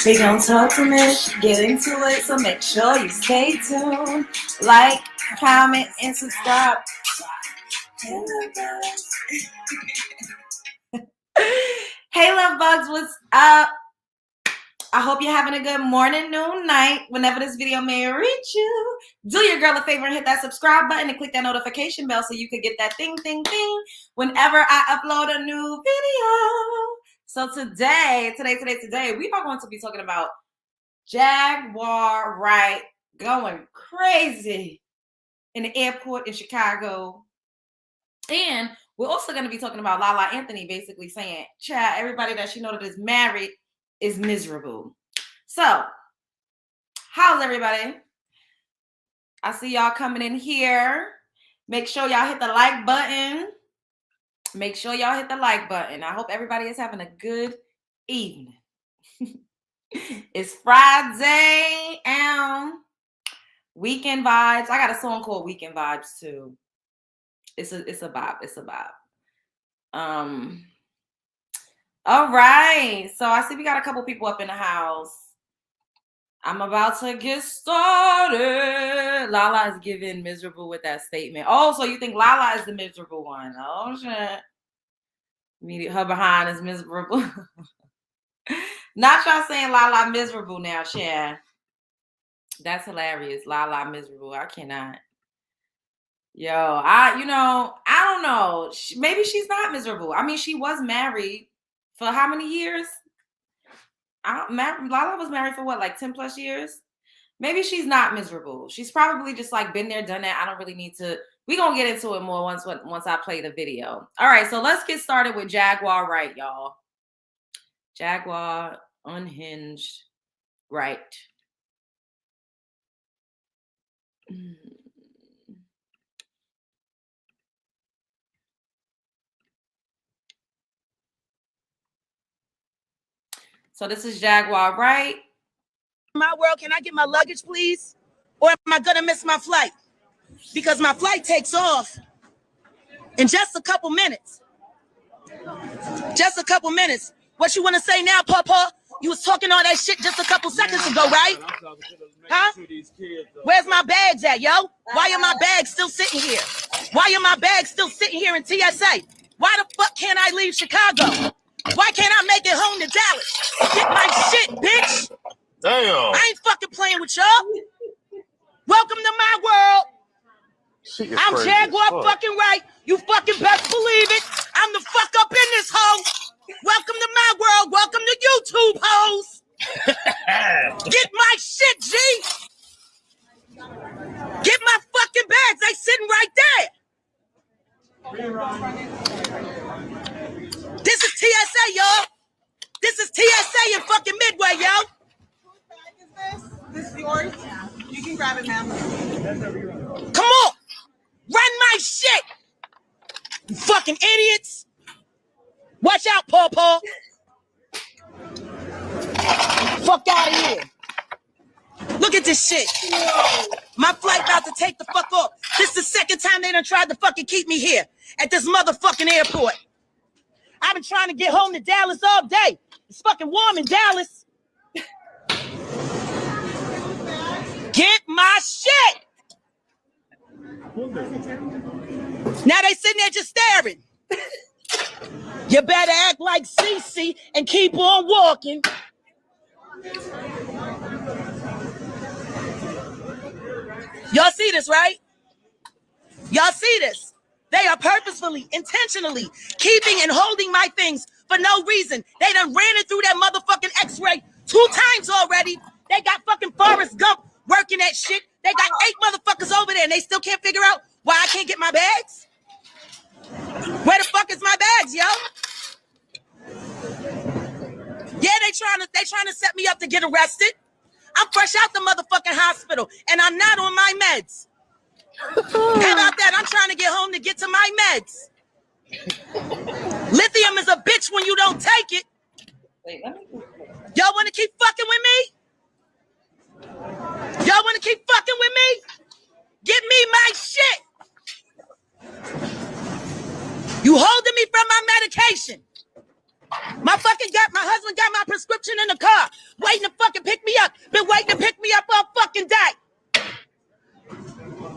We gon' talk to me, get into it, so make sure you stay tuned. Like, comment, and subscribe. Hey, love bugs, what's up? I hope you're having a good morning, noon, night, whenever this video may reach you. Do your girl a favor and hit that subscribe button and click that notification bell so you could get that ding, ding, ding whenever I upload a new video. So today, we are going to be talking about Jaguar Wright going crazy in the airport in Chicago. And we're also going to be talking about Lala Anthony basically saying, "Chad, everybody that she know that is married is miserable." So, how's everybody? I see y'all coming in here. Make sure y'all hit the like button. I hope everybody is having a good evening. It's Friday and weekend vibes. I got a song called Weekend Vibes too. It's a vibe. All right. So I see we got a couple people up in the house. I'm about to get started. Lala is giving miserable with that statement. Oh, so you think Lala is the miserable one? Oh shit. Her behind is miserable. Not y'all saying Lala miserable now, Chad. That's hilarious. Lala miserable. I cannot. Yo, I don't know. Maybe she's not miserable. I mean, she was married for how many years? Lala was married for what, like 10 plus years? Maybe she's not miserable. She's probably just like been there, done that. I don't really need to. We're going to get into it more once I play the video. All right, so let's get started with Jaguar Wright, y'all. Jaguar unhinged Wright. So this is Jaguar Wright. My world, can I get my luggage, please? Or am I gonna miss my flight? Because my flight takes off in just a couple minutes. What you want to say now, Papa? You was talking all that shit just a couple seconds ago, right? Huh? Where's my bags at, yo? Why are my bags still sitting here? Why are my bags still sitting here in TSA? Why the fuck can't I leave Chicago? Why can't I make it home to Dallas? Get my shit, bitch! Damn. I ain't fucking playing with y'all. Welcome to my world. I'm Jaguar fucking Wright. You fucking best believe it. I'm the fuck up in this hoe. Welcome to my world. Welcome to YouTube, hoes. Get my shit, G. Get my fucking bags. They sitting right there. This is TSA, y'all. This is TSA in fucking Midway, yo. This is yours. You can grab it, ma'am. Come on. Run my shit. You fucking idiots. Watch out, Paw. Fuck out of here. Look at this shit. My flight about to take the fuck off. This is the second time they done tried to fucking keep me here at this motherfucking airport. I've been trying to get home to Dallas all day. It's fucking warm in Dallas. Get my shit. Now they sitting there just staring. You better act like Cece and keep on walking. Y'all see this, right? Y'all see this? They are purposefully, intentionally keeping and holding my things for no reason. They done ran it through that motherfucking x-ray 2 times already. They got fucking Forrest Gump working that shit. They got 8 motherfuckers over there and they still can't figure out why I can't get my bags. Where the fuck is my bags, yo? Yeah, they trying to set me up to get arrested. I'm fresh out the motherfucking hospital and I'm not on my meds. How about that? I'm trying to get home to get to my meds. Lithium is a bitch when you don't take it. Y'all want to keep fucking with me? Y'all want to keep fucking with me? Give me my shit. You holding me from my medication. My husband got my prescription in the car, waiting to fucking pick me up. Been waiting to pick me up all fucking day.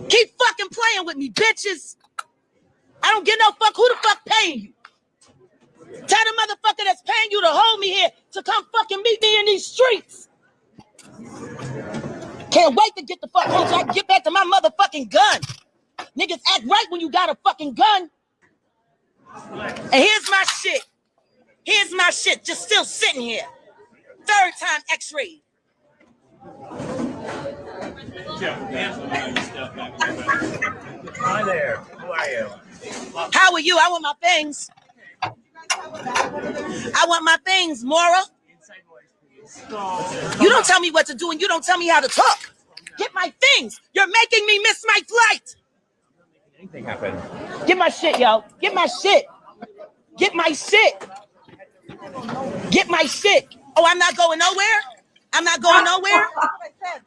Keep fucking playing with me, bitches. I don't give no fuck who the fuck paying you. Tell the motherfucker that's paying you to hold me here to come fucking meet me in these streets. Can't wait to get the fuck home so I can get back to my motherfucking gun. Niggas act right when you got a fucking gun. And here's my shit. Here's my shit, just still sitting here. Third time x-ray. Hi there. Who are you? How are you? I want my things. I want my things, Mora. You don't tell me what to do and you don't tell me how to talk. Get my things. You're making me miss my flight. Anything happen? Get my shit, yo. Get my shit. Get my shit. Get my shit. Oh, I'm not going nowhere? I'm not going nowhere?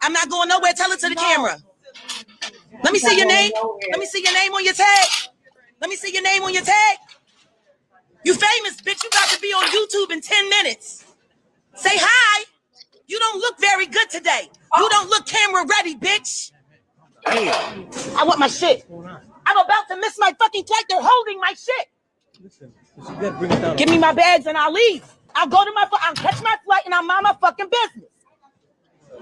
I'm not going nowhere. Tell it to the camera. Let me see your name. Let me see your name on your tag. Let me see your name on your tag. You famous, bitch. You got to be on YouTube in 10 minutes. Say hi. You don't look very good today. You don't look camera ready, bitch. Hey. I want my shit. I'm about to miss my fucking flight. They're holding my shit. Listen, you gotta bring it down. Give me my bags and I'll leave. I'll go to I'll catch my flight and I'll mind my fucking business.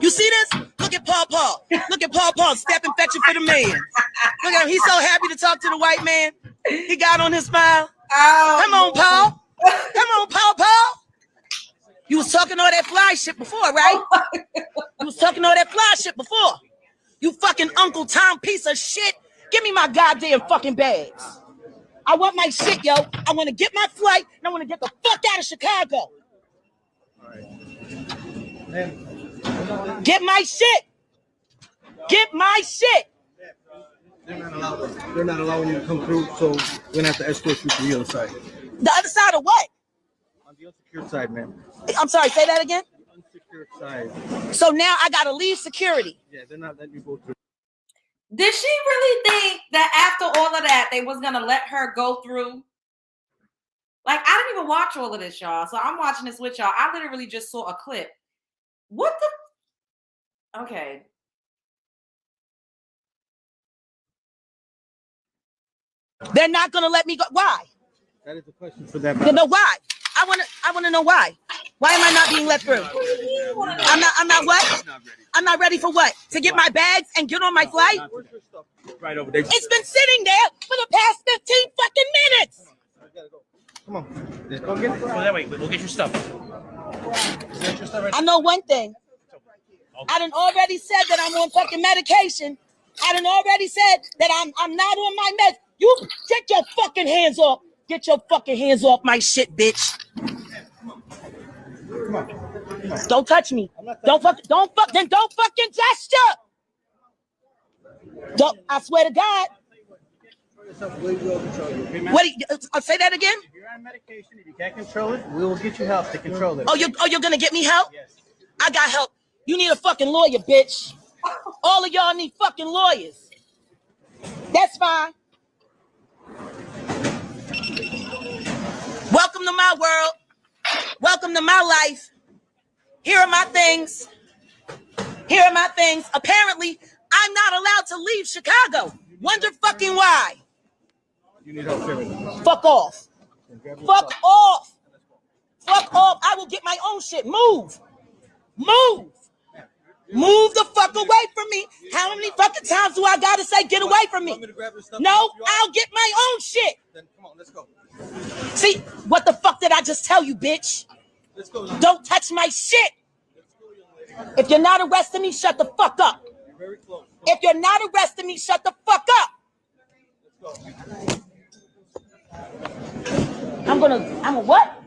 You see this? Look at Paul Paul. Look at Paul Paul stepping fetching for the man. Look at him. He's so happy to talk to the white man. He got on his smile. Come on, Paul. Come on, Paul Paul. You was talking all that fly shit before, right? You was talking all that fly shit before. You fucking Uncle Tom piece of shit. Give me my goddamn fucking bags. I want my shit, yo. I want to get my flight and I want to get the fuck out of Chicago. All right. Man. Get my shit. Get my shit. They're not allowing you to come through, so we're gonna have to escort you to the other side. The other side of what? On the unsecured side, man. I'm sorry, say that again. The unsecured side. So now I gotta leave security. Yeah, they're not letting you go through. Did she really think that after all of that, they was going to let her go through? Like, I didn't even watch all of this, y'all. So I'm watching this with y'all. I literally just saw a clip. What the? Okay. They're not gonna let me go. Why? That is a question for that. You know why? I wanna know why. Why am I not being let through? I'm not what? I'm not ready for what? To get my bags and get on my flight? Where's your stuff? Right over there. It's been sitting there for the past 15 fucking minutes. Come on. Let's go get it. Go that way. We'll get your stuff. Get your stuff right. I know one thing. I done already said that I'm on fucking medication. I done already said that I'm not on my meds. You get your fucking hands off. Get your fucking hands off my shit, bitch. Come on. Don't touch me. Don't fucking gesture. Don't, I swear to God. What do you, say that again? If you're on medication, if you can't control it, we will get you help to control it. Oh, you're gonna get me help? Yes. I got help. You need a fucking lawyer, bitch. All of y'all need fucking lawyers. That's fine. Welcome to my world. Welcome to my life. Here are my things. Here are my things. Apparently, I'm not allowed to leave Chicago. Wonder fucking why. You need help, Kevin. Fuck off. Fuck off. Fuck off. I will get my own shit. Move. Move. Move the fuck away from me. How many fucking times do I gotta say get away from me? No, I'll get my own shit. Then come on, let's go. See, what the fuck did I just tell you, bitch? Let's go. Don't touch my shit. If you're not arresting me, shut the fuck up. You're very close. If you're not arresting me, shut the fuck up. Let's go. I'm a what?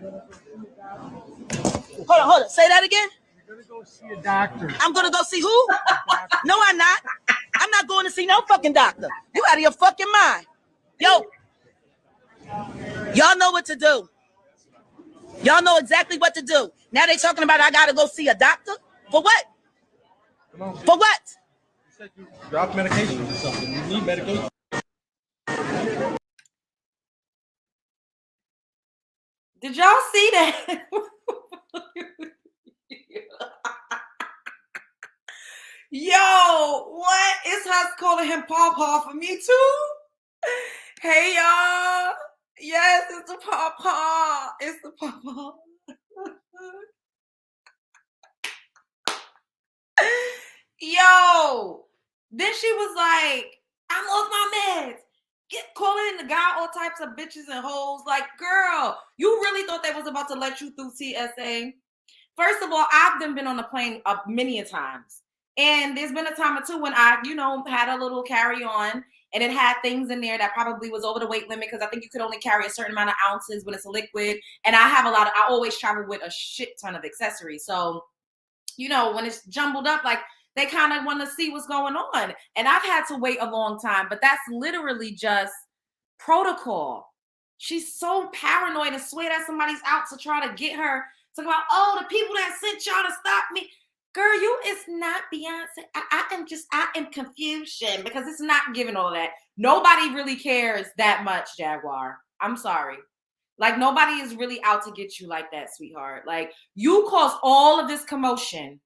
Hold on. Say that again. You're gonna go see a doctor. I'm gonna go see who? No, I'm not. I'm not going to see no fucking doctor. You out of your fucking mind. Yo, y'all know what to do. Y'all know exactly what to do. Now they talking about I gotta go see a doctor? For what? Come on. For what? You said you dropped medication or something. You need medication. Did y'all see that? Yo, what? It's us calling him Paw Paw for me too. Hey y'all. Yes, it's the Paw Paw. It's the Paw Paw. Yo. Then she was like, I'm off my meds. Calling the guy all types of bitches and hoes. Like, girl, you really thought they was about to let you through TSA? First of all, I've been on the plane many a times. And there's been a time or two when I, had a little carry on and it had things in there that probably was over the weight limit because I think you could only carry a certain amount of ounces when it's a liquid. And I always travel with a shit ton of accessories. So, when it's jumbled up, like they kind of want to see what's going on. And I've had to wait a long time, but that's literally just protocol. She's so paranoid and swear that somebody's out to try to get her. Talk about, the people that sent y'all to stop me. Girl, you is not Beyonce. I am confusion because it's not giving all that. Nobody really cares that much, Jaguar. I'm sorry. Like, nobody is really out to get you like that, sweetheart. Like, you caused all of this commotion,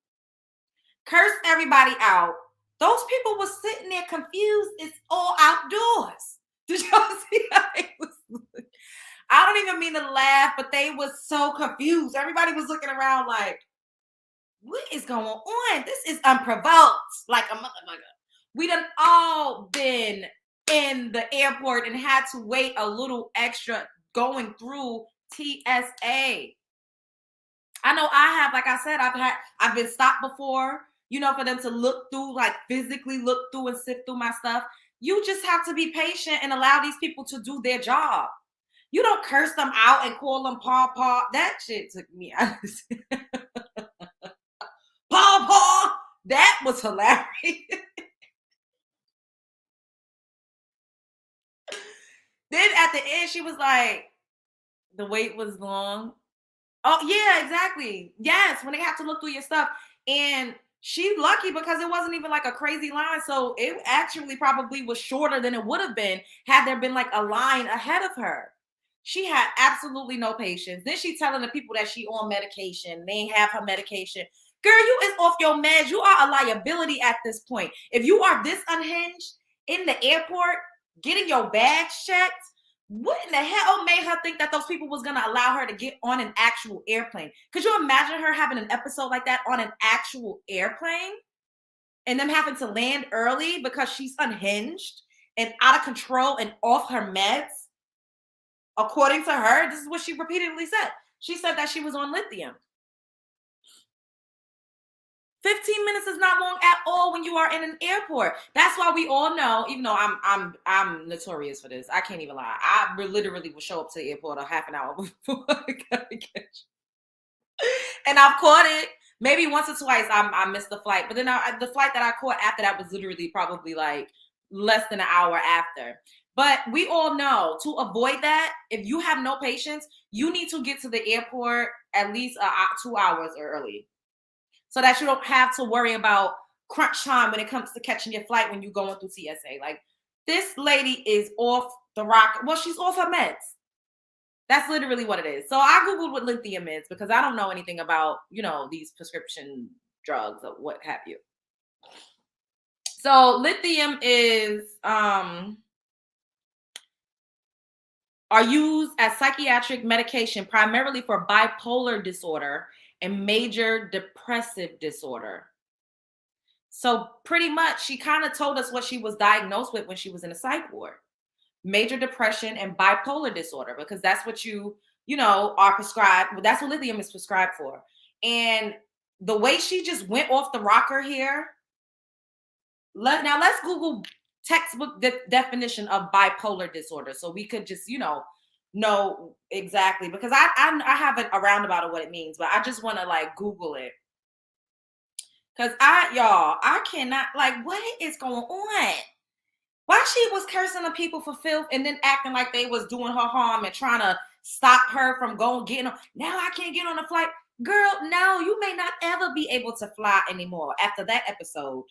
cursed everybody out. Those people were sitting there confused. It's all outdoors. Did y'all see how it was? I don't even mean to laugh, but they was so confused. Everybody was looking around like, what is going on? This is unprovoked, like a motherfucker. We done all been in the airport and had to wait a little extra going through TSA. I know I have, like I said, I've been stopped before, for them to look through, like physically look through and sift through my stuff. You just have to be patient and allow these people to do their job. You don't curse them out and call them Paw Paw. That shit took me out. Paw Paw. That was hilarious. Then at the end, she was like, the wait was long. Oh, yeah, exactly. Yes, when they have to look through your stuff. And she's lucky because it wasn't even like a crazy line. So it actually probably was shorter than it would have been had there been like a line ahead of her. She had absolutely no patience. Then she telling the people that she on medication. They ain't have her medication. Girl, you is off your meds. You are a liability at this point. If you are this unhinged in the airport, getting your bags checked, what in the hell made her think that those people was going to allow her to get on an actual airplane? Could you imagine her having an episode like that on an actual airplane and them having to land early because she's unhinged and out of control and off her meds? According to her, this is what she repeatedly said. She said that she was on lithium. 15 minutes is not long at all when you are in an airport. That's why we all know, even though I'm notorious for this, I can't even lie. I literally will show up to the airport a half an hour before I gotta catch you. And I've caught it maybe once or twice. I missed the flight, but then the flight that I caught after that was literally probably like less than an hour after. But we all know to avoid that, if you have no patience, you need to get to the airport at least 2 hours early, so that you don't have to worry about crunch time when it comes to catching your flight when you're going through TSA. Like, this lady is off the rock. Well, she's off her meds. That's literally what it is. So I Googled what lithium is because I don't know anything about, these prescription drugs or what have you. So lithium is, are used as psychiatric medication primarily for bipolar disorder and major depressive disorder. So pretty much she kind of told us what she was diagnosed with when she was in a psych ward. Major depression and bipolar disorder, because that's what you are prescribed. That's what lithium is prescribed for. And the way she just went off the rocker here. Now let's Google textbook definition of bipolar disorder so we could just, know exactly, because I have a roundabout of what it means, but I just want to like Google it. Because I cannot, like, what is going on? Why she was cursing the people for filth and then acting like they was doing her harm and trying to stop her from getting on. Now I can't get on a flight. Girl, no, you may not ever be able to fly anymore after that episode.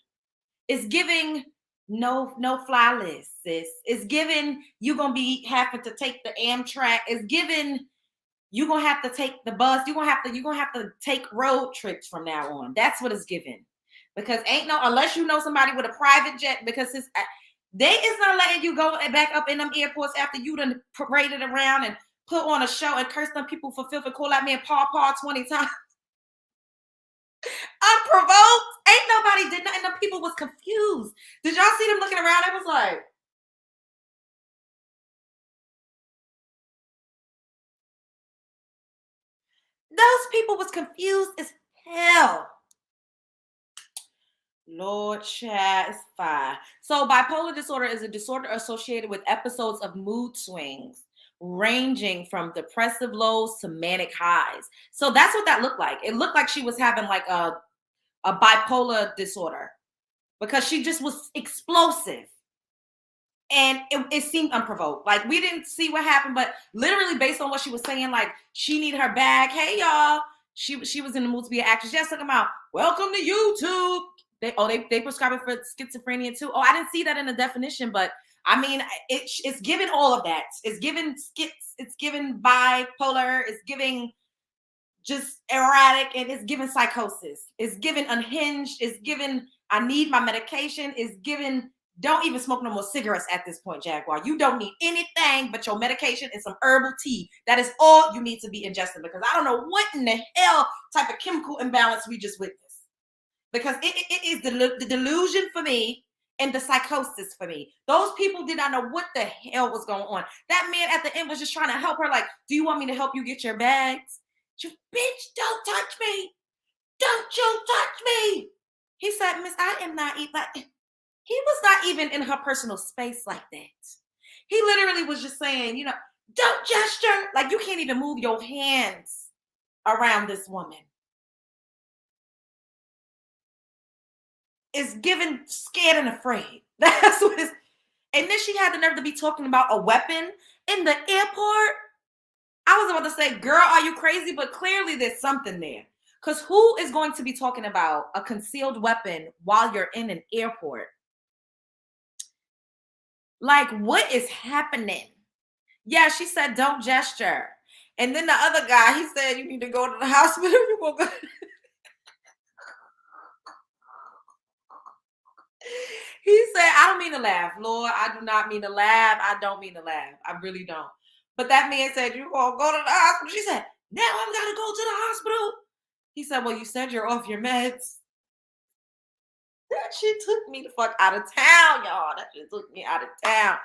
It's giving no fly list, sis. It's giving you gonna be having to take the Amtrak. It's giving you're gonna have to take the bus. You're gonna have to take road trips from now on. That's what it's given. Because unless you know somebody with a private jet, because they is not letting you go back up in them airports after you done paraded around and put on a show and curse them people for filth and call that man Paw 20 times. Unprovoked. Ain't nobody did nothing. Them people was confused. Did y'all see them looking around? It was like, those people was confused as hell. Lord, chat is fine. So bipolar disorder is a disorder associated with episodes of mood swings ranging from depressive lows to manic highs. So that's what that looked like. It looked like she was having like a bipolar disorder because she just was explosive. And it seemed unprovoked. Like, we didn't see what happened, but literally based on what she was saying, like, she needed her bag. Hey, y'all. She was in the mood to be an actress. Just talking about, welcome to YouTube. They prescribe it for schizophrenia too. Oh, I didn't see that in the definition, but I mean, it's given all of that. It's given schiz, it's given bipolar, it's giving just erratic, and it's given psychosis. It's given unhinged. It's given I need my medication. It's given don't even smoke no more cigarettes at this point, Jaguar. You don't need anything but your medication and some herbal tea. That is all you need to be ingesting, because I don't know what in the hell type of chemical imbalance we just witnessed. Because it is the delusion for me and the psychosis for me. Those people did not know what the hell was going on. That man at the end was just trying to help her. Like, do you want me to help you get your bags? You bitch, don't touch me. Don't you touch me. He said, Miss, I am not even. He was not even in her personal space like that. He literally was just saying, don't gesture. Like, you can't even move your hands around this woman. Is given scared and afraid. That's what it's. And then she had the nerve to be talking about a weapon in the airport. I was about to say, girl, are you crazy? But clearly there's something there. Because who is going to be talking about a concealed weapon while you're in an airport? Like, what is happening? Yeah, she said, don't gesture. And then the other guy, he said, you need to go to the hospital. You will go. He said, I don't mean to laugh. Lord, I do not mean to laugh. I don't mean to laugh. I really don't. But that man said, you're going to go to the hospital. She said, now I'm going to go to the hospital. He said, well, you said you're off your meds. That shit took me the fuck out of town, y'all. That shit took me out of town.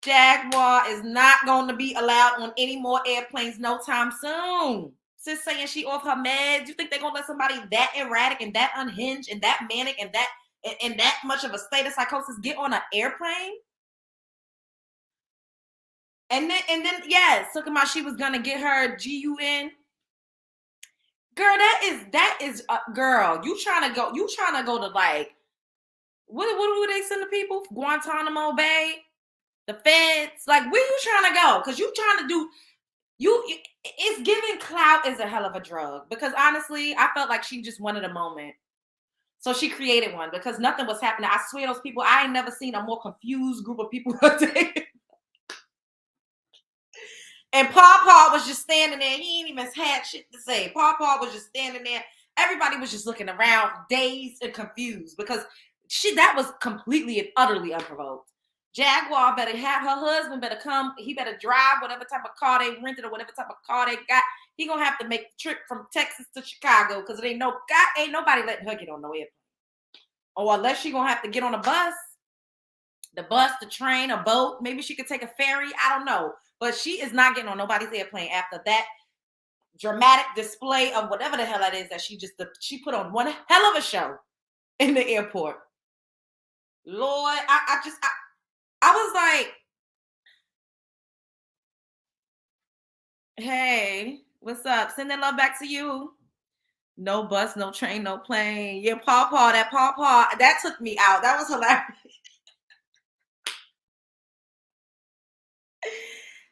Jaguar is not going to be allowed on any more airplanes no time soon. Sis saying she off her meds. You think they're going to let somebody that erratic and that unhinged and that manic and that much of a state of psychosis get on an airplane? And then yes, talking about she was gonna get her GUN. Girl, that is girl. You trying to go to like what do they send the people? Guantanamo Bay, the feds. Like, where you trying to go? Because you trying to do it's giving clout is a hell of a drug. Because honestly, I felt like she just wanted a moment. So she created one because nothing was happening. I swear those people, I ain't never seen a more confused group of people. And Paw was just standing there. He ain't even had shit to say. Paw was just standing there. Everybody was just looking around, dazed and confused, because that was completely and utterly unprovoked. Jaguar better have her husband better come. He better drive whatever type of car they rented or whatever type of car they got. He gonna have to make the trip from Texas to Chicago because ain't nobody letting her get on no airplane. Or unless she gonna have to get on a bus, the train, a boat. Maybe she could take a ferry. I don't know. But she is not getting on nobody's airplane after that dramatic display of whatever the hell that is that she put on one hell of a show in the airport. Lord, I was like, hey, what's up? Sending love back to you. No bus, no train, no plane. Yeah, Paw, that took me out. That was hilarious.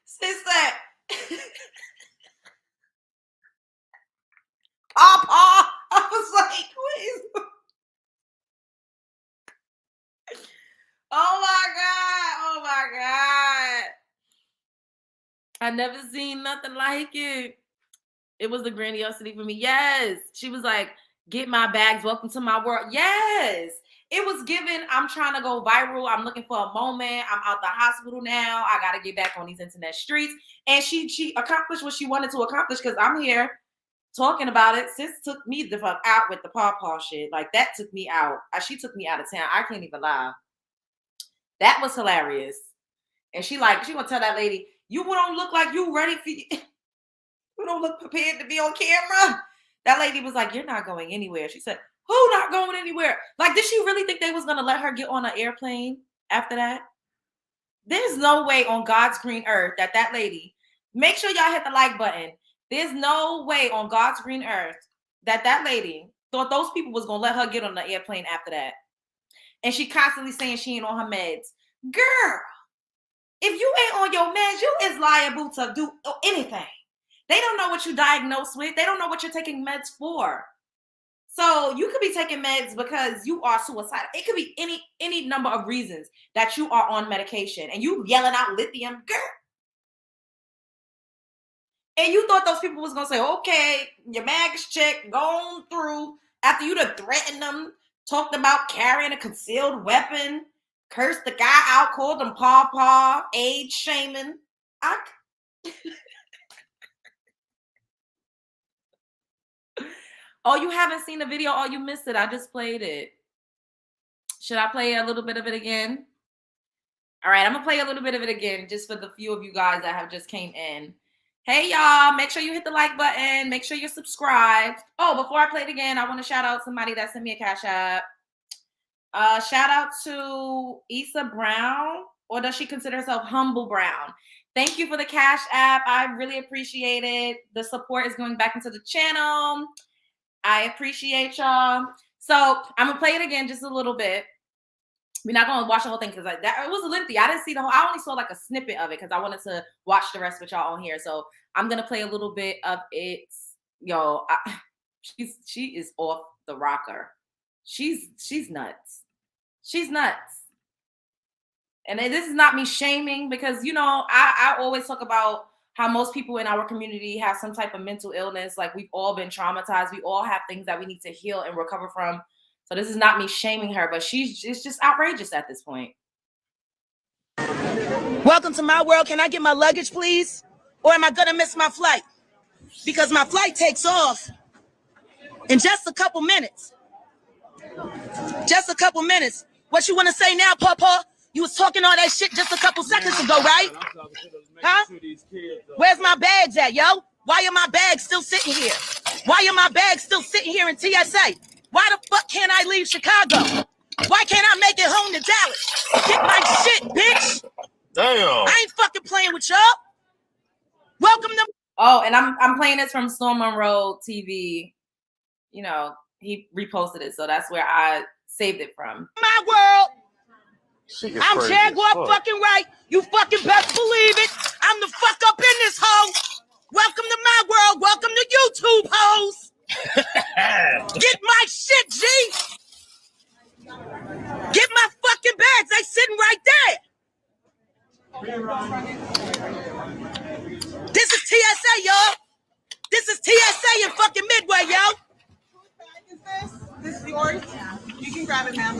Sis that Paw, I was like, what is? Oh my God. I never seen nothing like it. It was the grandiosity for me. Yes. She was like, get my bags. Welcome to my world. Yes. It was given, I'm trying to go viral. I'm looking for a moment. I'm out the hospital now. I got to get back on these internet streets. And she accomplished what she wanted to accomplish because I'm here talking about it. Sis took me the fuck out with the pawpaw shit. Like, that took me out. She took me out of town. I can't even lie. That was hilarious. And she gonna tell that lady, you don't look like you ready for you. You don't look prepared to be on camera. That lady was like, you're not going anywhere. She said, who not going anywhere? Like, did she really think they was going to let her get on an airplane after that? There's no way on God's green earth that lady, make sure y'all hit the like button. There's no way on God's green earth that lady thought those people was going to let her get on the airplane after that. And she constantly saying she ain't on her meds. Girl, if you ain't on your meds, you is liable to do anything. They don't know what you're diagnosed with. They don't know what you're taking meds for. So you could be taking meds because you are suicidal. It could be any number of reasons that you are on medication and you yelling out lithium, girl. And you thought those people was going to say, okay, your mag is checked, gone through, after you'd have threatened them, talked about carrying a concealed weapon, cursed the guy out, called him pawpaw, age shaming. Oh, you haven't seen the video? Oh, you missed it. I just played it. Should I play a little bit of it again? All right, I'm going to play a little bit of it again just for the few of you guys that have just came in. Hey, y'all, make sure you hit the like button. Make sure you're subscribed. Oh, before I play it again, I want to shout out somebody that sent me a Cash App. Shout out to Issa Brown, or does she consider herself Humble Brown? Thank you for the Cash App. I really appreciate it. The support is going back into the channel. I appreciate y'all. So I'm gonna play it again just a little bit. We're not gonna watch the whole thing because it was lengthy. I didn't see the whole. I only saw like a snippet of it because I wanted to watch the rest with y'all on here. So I'm gonna play a little bit of it. Yo, she is off the rocker. She's nuts. She's nuts. And this is not me shaming because I always talk about how most people in our community have some type of mental illness. Like, we've all been traumatized. We all have things that we need to heal and recover from. So this is not me shaming her, but it's just outrageous at this point. Welcome to my world. Can I get my luggage, please? Or am I going to miss my flight? Because my flight takes off in just a couple minutes. Just a couple minutes. What you want to say now, Papa? You was talking all that shit just a couple seconds ago, right? Huh? Where's my bags at, yo? Why are my bags still sitting here? Why are my bags still sitting here in TSA? Why the fuck can't I leave Chicago? Why can't I make it home to Dallas? Get my shit, bitch. Damn. I ain't fucking playing with y'all. Welcome to... Oh, and I'm playing this from Storm Monroe TV. He reposted it, so that's where I saved it from. My world. I'm Jaguar fucking right. You fucking best believe it. I'm the fuck up in this hoe. Welcome to my world. Welcome to YouTube, hoes. Get my shit, G. Get my fucking bags. They sitting right there. This is TSA, y'all. This is TSA in fucking Midway, yo. Whose bag is this? This is yours? Yeah. You can grab it, ma'am.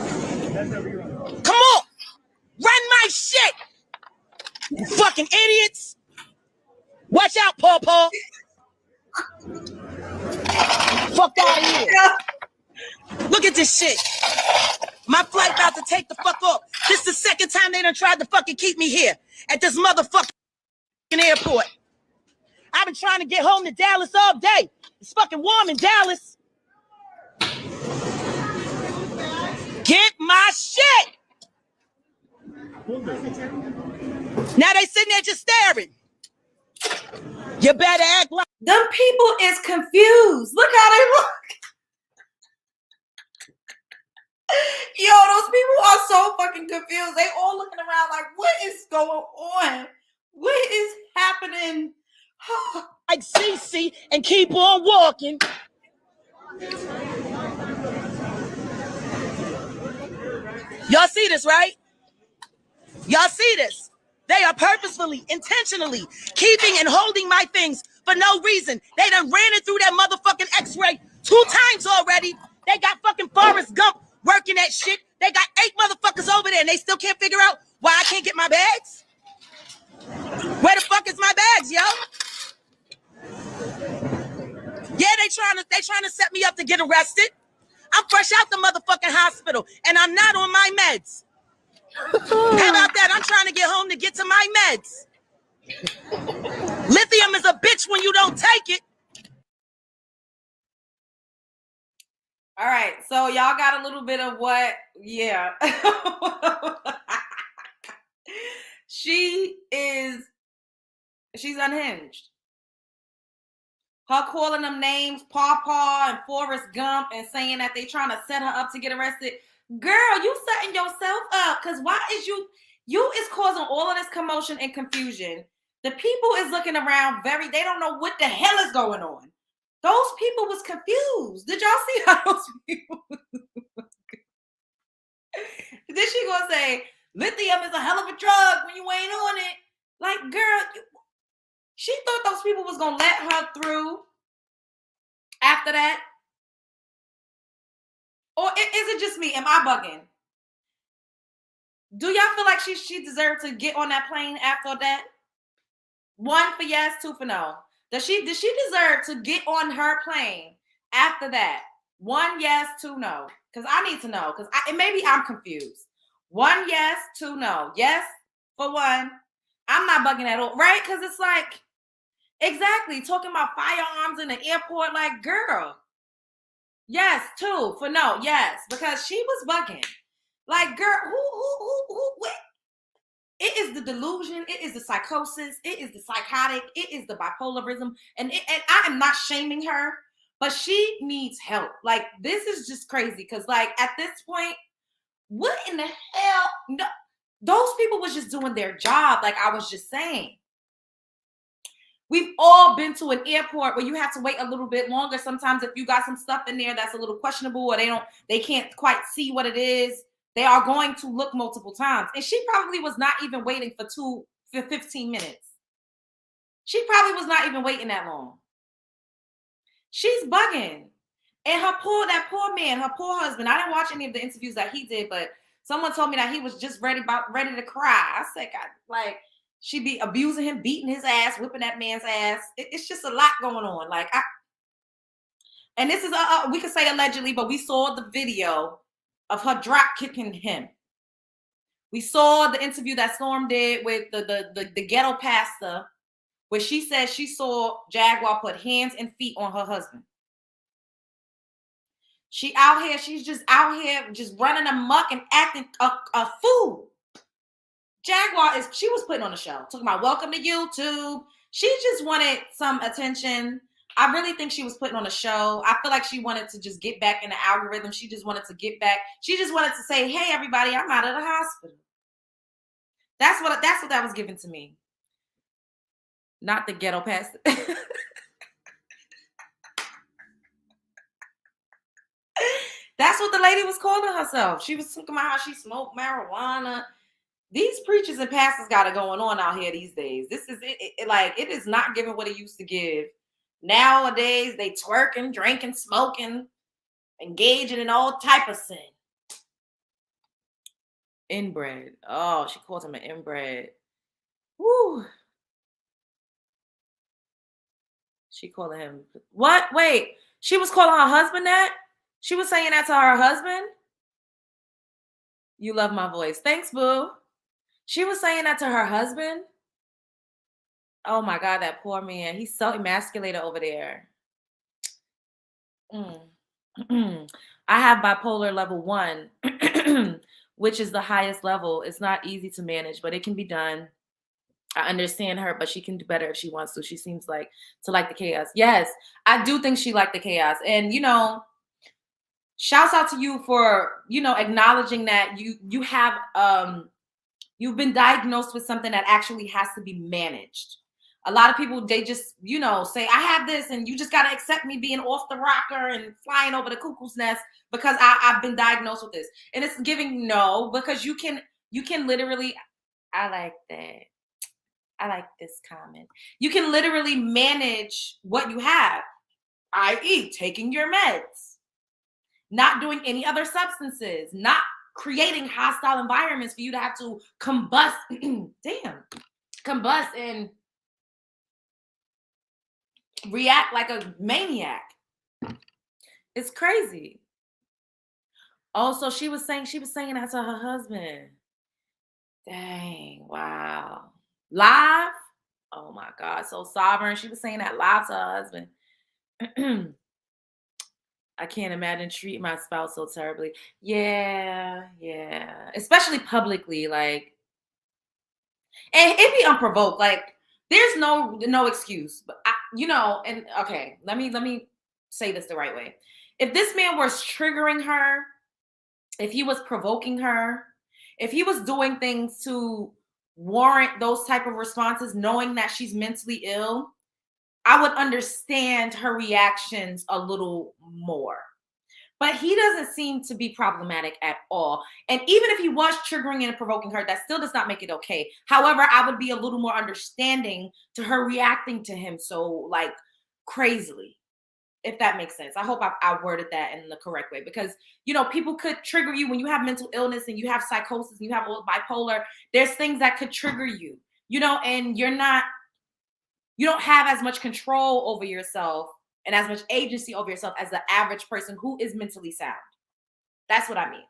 Come on. Run my shit. You fucking idiots. Watch out, Paw. Fuck out of here. Look at this shit. My flight about to take the fuck off. This is the second time they done tried to fucking keep me here at this motherfucking airport. I've been trying to get home to Dallas all day. It's fucking warm in Dallas. Get my shit. Now they sitting there just staring. You better act like... Them people is confused. Look how they look. Yo, those people are so fucking confused. They all looking around like, what is going on? What is happening? Like CC and keep on walking. Y'all see this, right? Y'all see this? They are purposefully, intentionally keeping and holding my things for no reason. They done ran it through that motherfucking x-ray 2 times already. They got fucking Forrest Gump working that shit. They got 8 motherfuckers over there and they still can't figure out why I can't get my bags. Where the fuck is my bags, yo? Yeah, they trying to set me up to get arrested. I'm fresh out the motherfucking hospital and I'm not on my meds. How about that? I'm trying to get home to get to my meds. Lithium is a bitch when you don't take it. All right, so y'all got a little bit of what, yeah. She's unhinged. Her calling them names, Pawpaw and Forrest Gump, and saying that they trying to set her up to get arrested. Girl, you setting yourself up, because why is you is causing all of this commotion and confusion. The people is looking around they don't know what the hell is going on. Those people was confused. Did y'all see how those people Then she gonna say, lithium is a hell of a drug when you ain't on it. Like, girl, she thought those people was gonna let her through after that? Or is it just me? Am I bugging? Do y'all feel like she deserved to get on that plane after that? 1 for yes, 2 for no. Did she deserve to get on her plane after that? 1 yes, 2 no. Because I need to know. Because maybe I'm confused. 1 yes, 2 no. Yes for 1. I'm not bugging at all, right? Because it's like, exactly, talking about firearms in the airport, like, girl. Yes, 2 for no. Yes, because she was bugging. Like, girl, what? It is the delusion. It is the psychosis. It is the psychotic. It is the bipolarism. And I am not shaming her, but she needs help. Like, this is just crazy. Because, like, at this point, what in the hell? No, those people was just doing their job. Like I was just saying. We've all been to an airport where you have to wait a little bit longer. Sometimes if you got some stuff in there that's a little questionable or they can't quite see what it is, they are going to look multiple times. And she probably was not even waiting for 15 minutes. She probably was not even waiting that long. She's bugging. And that poor man, her poor husband, I didn't watch any of the interviews that he did, but someone told me that he was just ready to cry. I said, God, like, she be abusing him, beating his ass, whipping that man's ass. It's just a lot going on. Like, and this is, we could say allegedly, but we saw the video of her drop kicking him. We saw the interview that Storm did with the ghetto pastor, where she said she saw Jaguar put hands and feet on her husband. She's just out here just running amok and acting a fool. Jaguar she was putting on a show, talking about welcome to YouTube. She just wanted some attention. I really think she was putting on a show. I feel like she wanted to just get back in the algorithm. She just wanted to get back. She just wanted to say, hey, everybody, I'm out of the hospital. That's what that was given to me. Not the ghetto pastor. That's what the lady was calling herself. She was talking about how she smoked marijuana. These preachers and pastors got it going on out here these days. This is it. Like, it is not giving what it used to give. Nowadays, they twerking, drinking, smoking, engaging in all type of sin. Inbred. Oh, she called him an inbred. Woo. She called him what? Wait, she was calling her husband that? She was saying that to her husband? You love my voice. Thanks, boo. She was saying that to her husband? Oh my God, that poor man. He's so emasculated over there. I have bipolar level 1, which is the highest level. It's not easy to manage, but it can be done. I understand her, but she can do better if she wants to. She seems to like the chaos. Yes, I do think she liked the chaos. And, shouts out to you for, acknowledging that you have, you've been diagnosed with something that actually has to be managed. A lot of people, they just, say, I have this, and you just got to accept me being off the rocker and flying over the cuckoo's nest because I've been diagnosed with this. And it's giving no, because you can literally, I like that. I like this comment. You can literally manage what you have, i.e., taking your meds, not doing any other substances, not creating hostile environments for you to have to combust, combust and react like a maniac. It's crazy. Also, she was saying that to her husband. Dang, wow. Live? Oh my God, so sovereign. She was saying that live to her husband. I can't imagine treating my spouse so terribly. Yeah. Especially publicly, like, and it be unprovoked. Like, there's no excuse. But and okay, let me say this the right way. If this man was triggering her, if he was provoking her, if he was doing things to warrant those type of responses, knowing that she's mentally ill, I would understand her reactions a little more. But he doesn't seem to be problematic at all. And even if he was triggering and provoking her, that still does not make it okay. However, I would be a little more understanding to her reacting to him so like crazily, if that makes sense. I hope I worded that in the correct way, because people could trigger you when you have mental illness and you have psychosis and you have bipolar. There's things that could trigger you, and you don't have as much control over yourself and as much agency over yourself as the average person who is mentally sound. That's what I mean.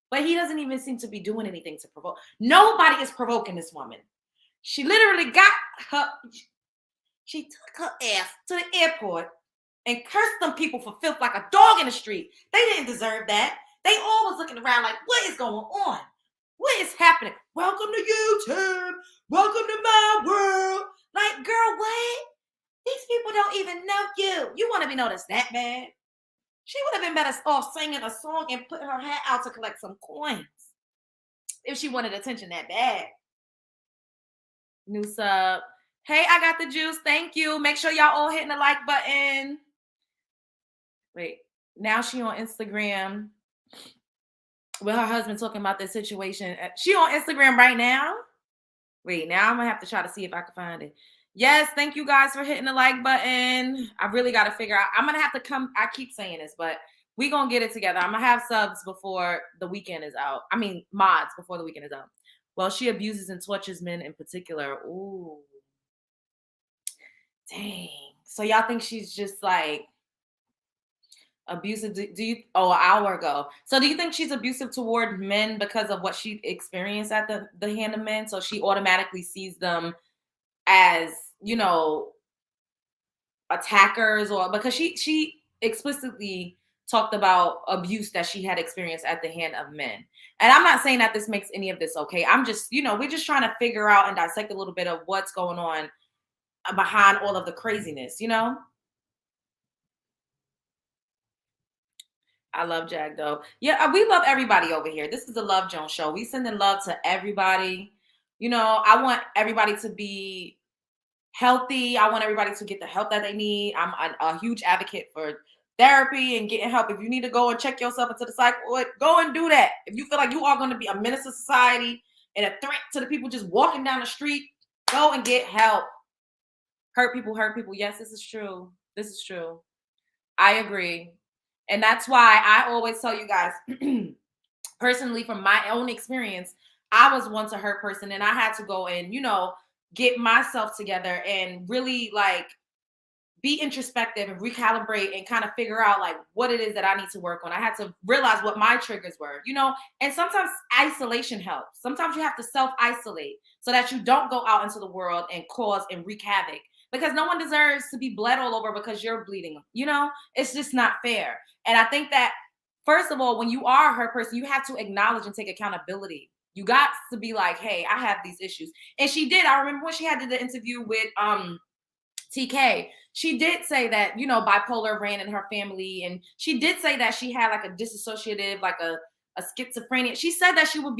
But he doesn't even seem to be doing anything to provoke. Nobody is provoking this woman. She literally she took her ass to the airport and cursed them people for filth like a dog in the street. They didn't deserve that. They all was looking around like, what is going on? What is happening? Welcome to YouTube. Welcome to my world. Like, girl, what? These people don't even know you. You want to be noticed that bad? She would have been better off singing a song and putting her hat out to collect some coins if she wanted attention that bad. New sub. Hey, I got the juice. Thank you. Make sure y'all all hitting the like button. Wait, now she on Instagram with her husband talking about this situation. She on Instagram right now? Wait, now I'm going to have to try to see if I can find it. Yes, thank you guys for hitting the like button. I really got to figure out. I'm going to have to come. I keep saying this, but we going to get it together. I'm going to have subs before the weekend is out. I mean, mods before the weekend is out. Well, she abuses and tortures men in particular. Ooh. Dang. So y'all think she's just like abusive? Do you? Oh, an hour ago. So do you think she's abusive toward men because of what she experienced at the hand of men? So she automatically sees them as, attackers, or because she explicitly talked about abuse that she had experienced at the hand of men. And I'm not saying that this makes any of this okay. I'm just, we're just trying to figure out and dissect a little bit of what's going on behind all of the craziness, I love Jag though. Yeah, we love everybody over here. This is the Love Jones show. We sending love to everybody. I want everybody to be healthy. I want everybody to get the help that they need. I'm a huge advocate for therapy and getting help. If you need to go and check yourself into the psych ward, go and do that. If you feel like you are going to be a menace to society and a threat to the people just walking down the street, go and get help. Hurt people. Yes, this is true. I agree. And that's why I always tell you guys, personally, from my own experience, I was once a hurt person and I had to go and, get myself together and really like be introspective and recalibrate and kind of figure out like what it is that I need to work on. I had to realize what my triggers were, and sometimes isolation helps. Sometimes you have to self-isolate so that you don't go out into the world and cause and wreak havoc, because no one deserves to be bled all over because you're bleeding. It's just not fair. And I think that, first of all, when you are a hurt person, you have to acknowledge and take accountability. You got to be like, hey, I have these issues. And she did. I remember when she had the interview with TK, she did say that, bipolar ran in her family. And she did say that she had like a dissociative, like a schizophrenia. She said that she would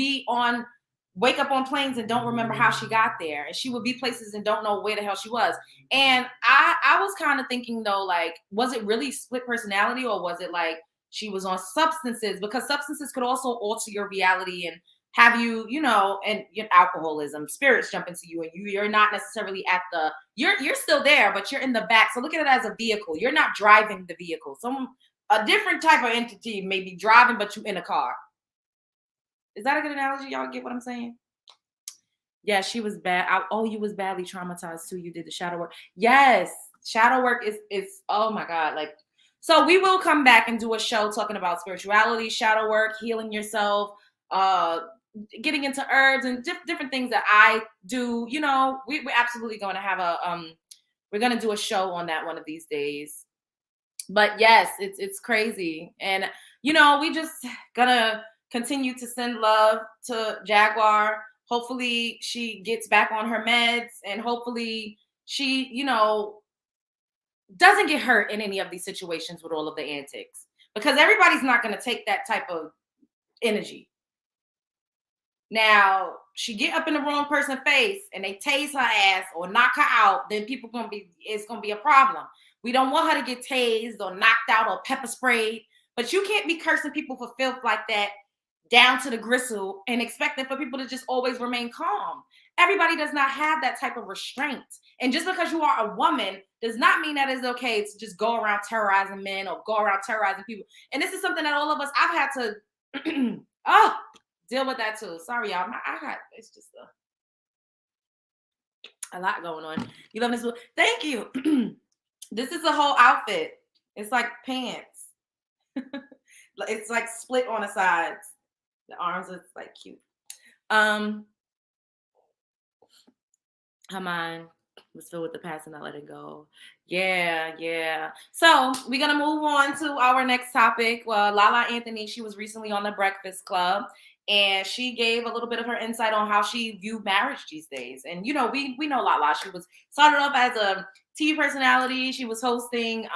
wake up on planes and don't remember how she got there. And she would be places and don't know where the hell she was. And I was kind of thinking though, like, was it really split personality, or was it like she was on substances? Because substances could also alter your reality and have you, you know, and your alcoholism, spirits jump into you, and you're not necessarily at the, you're still there, but you're in the back. So look at it as a vehicle. You're not driving the vehicle. A different type of entity may be driving, but you in a car. Is that a good analogy? Y'all get what I'm saying? Yeah, she was bad. You was badly traumatized too. You did the shadow work. Yes, shadow work is oh my God. Like, so we will come back and do a show talking about spirituality, shadow work, healing yourself, getting into herbs and different things that I do. You know, we're absolutely going to have we're going to do a show on that one of these days. But yes, it's crazy. And, you know, we just gonna continue to send love to Jaguar. Hopefully she gets back on her meds, and hopefully she, you know, doesn't get hurt in any of these situations with all of the antics, because everybody's not going to take that type of energy. Now, she get up in the wrong person's face and they tase her ass or knock her out, then it's going to be a problem. We don't want her to get tased or knocked out or pepper sprayed, but you can't be cursing people for filth like that down to the gristle and expecting for people to just always remain calm. Everybody does not have that type of restraint. And just because you are a woman does not mean that it's okay to just go around terrorizing men or go around terrorizing people. And this is something that all of us, I've had to deal with that too. Sorry, y'all. It's just a lot going on. You love this? Thank you. This is a whole outfit. It's like pants. It's like split on the sides. The arms are like cute. Her mind was filled with the past and not letting go. Yeah. So we're gonna move on to our next topic. Well, Lala Anthony, she was recently on the Breakfast Club, and she gave a little bit of her insight on how she viewed marriage these days. And you know, we know Lala. She was started off as a TV personality. She was hosting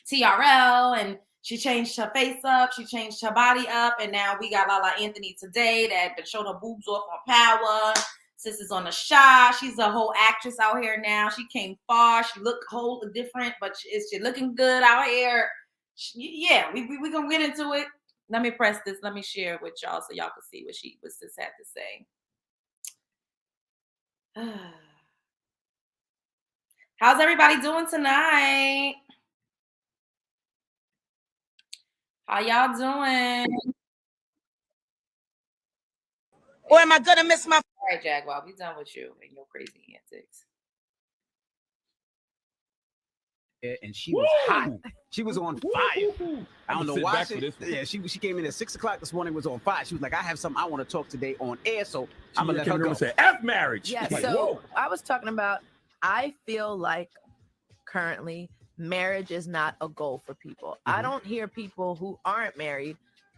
TRL, and she changed her face up, she changed her body up, and now we got Lala Anthony today that showed her boobs off on Power. Sis is on the shot. She's a whole actress out here now. She came far. She looked whole different, but she's looking good out here. Yeah, we gonna get into it. Let me press this. Let me share it with y'all so y'all can see what sis had to say. How's everybody doing tonight? How y'all doing? Or am I gonna miss my? All right, Jaguar, we done with you and your crazy antics. And she was hot. She was on fire. I don't know why. She came in at 6 o'clock this morning. Was on fire. She was like, "I have something I want to talk today on air." So I'm gonna let her go. And say, "F marriage." Yeah. Like, so whoa. I was talking about. I feel like currently marriage is not a goal for people. I don't hear people who aren't married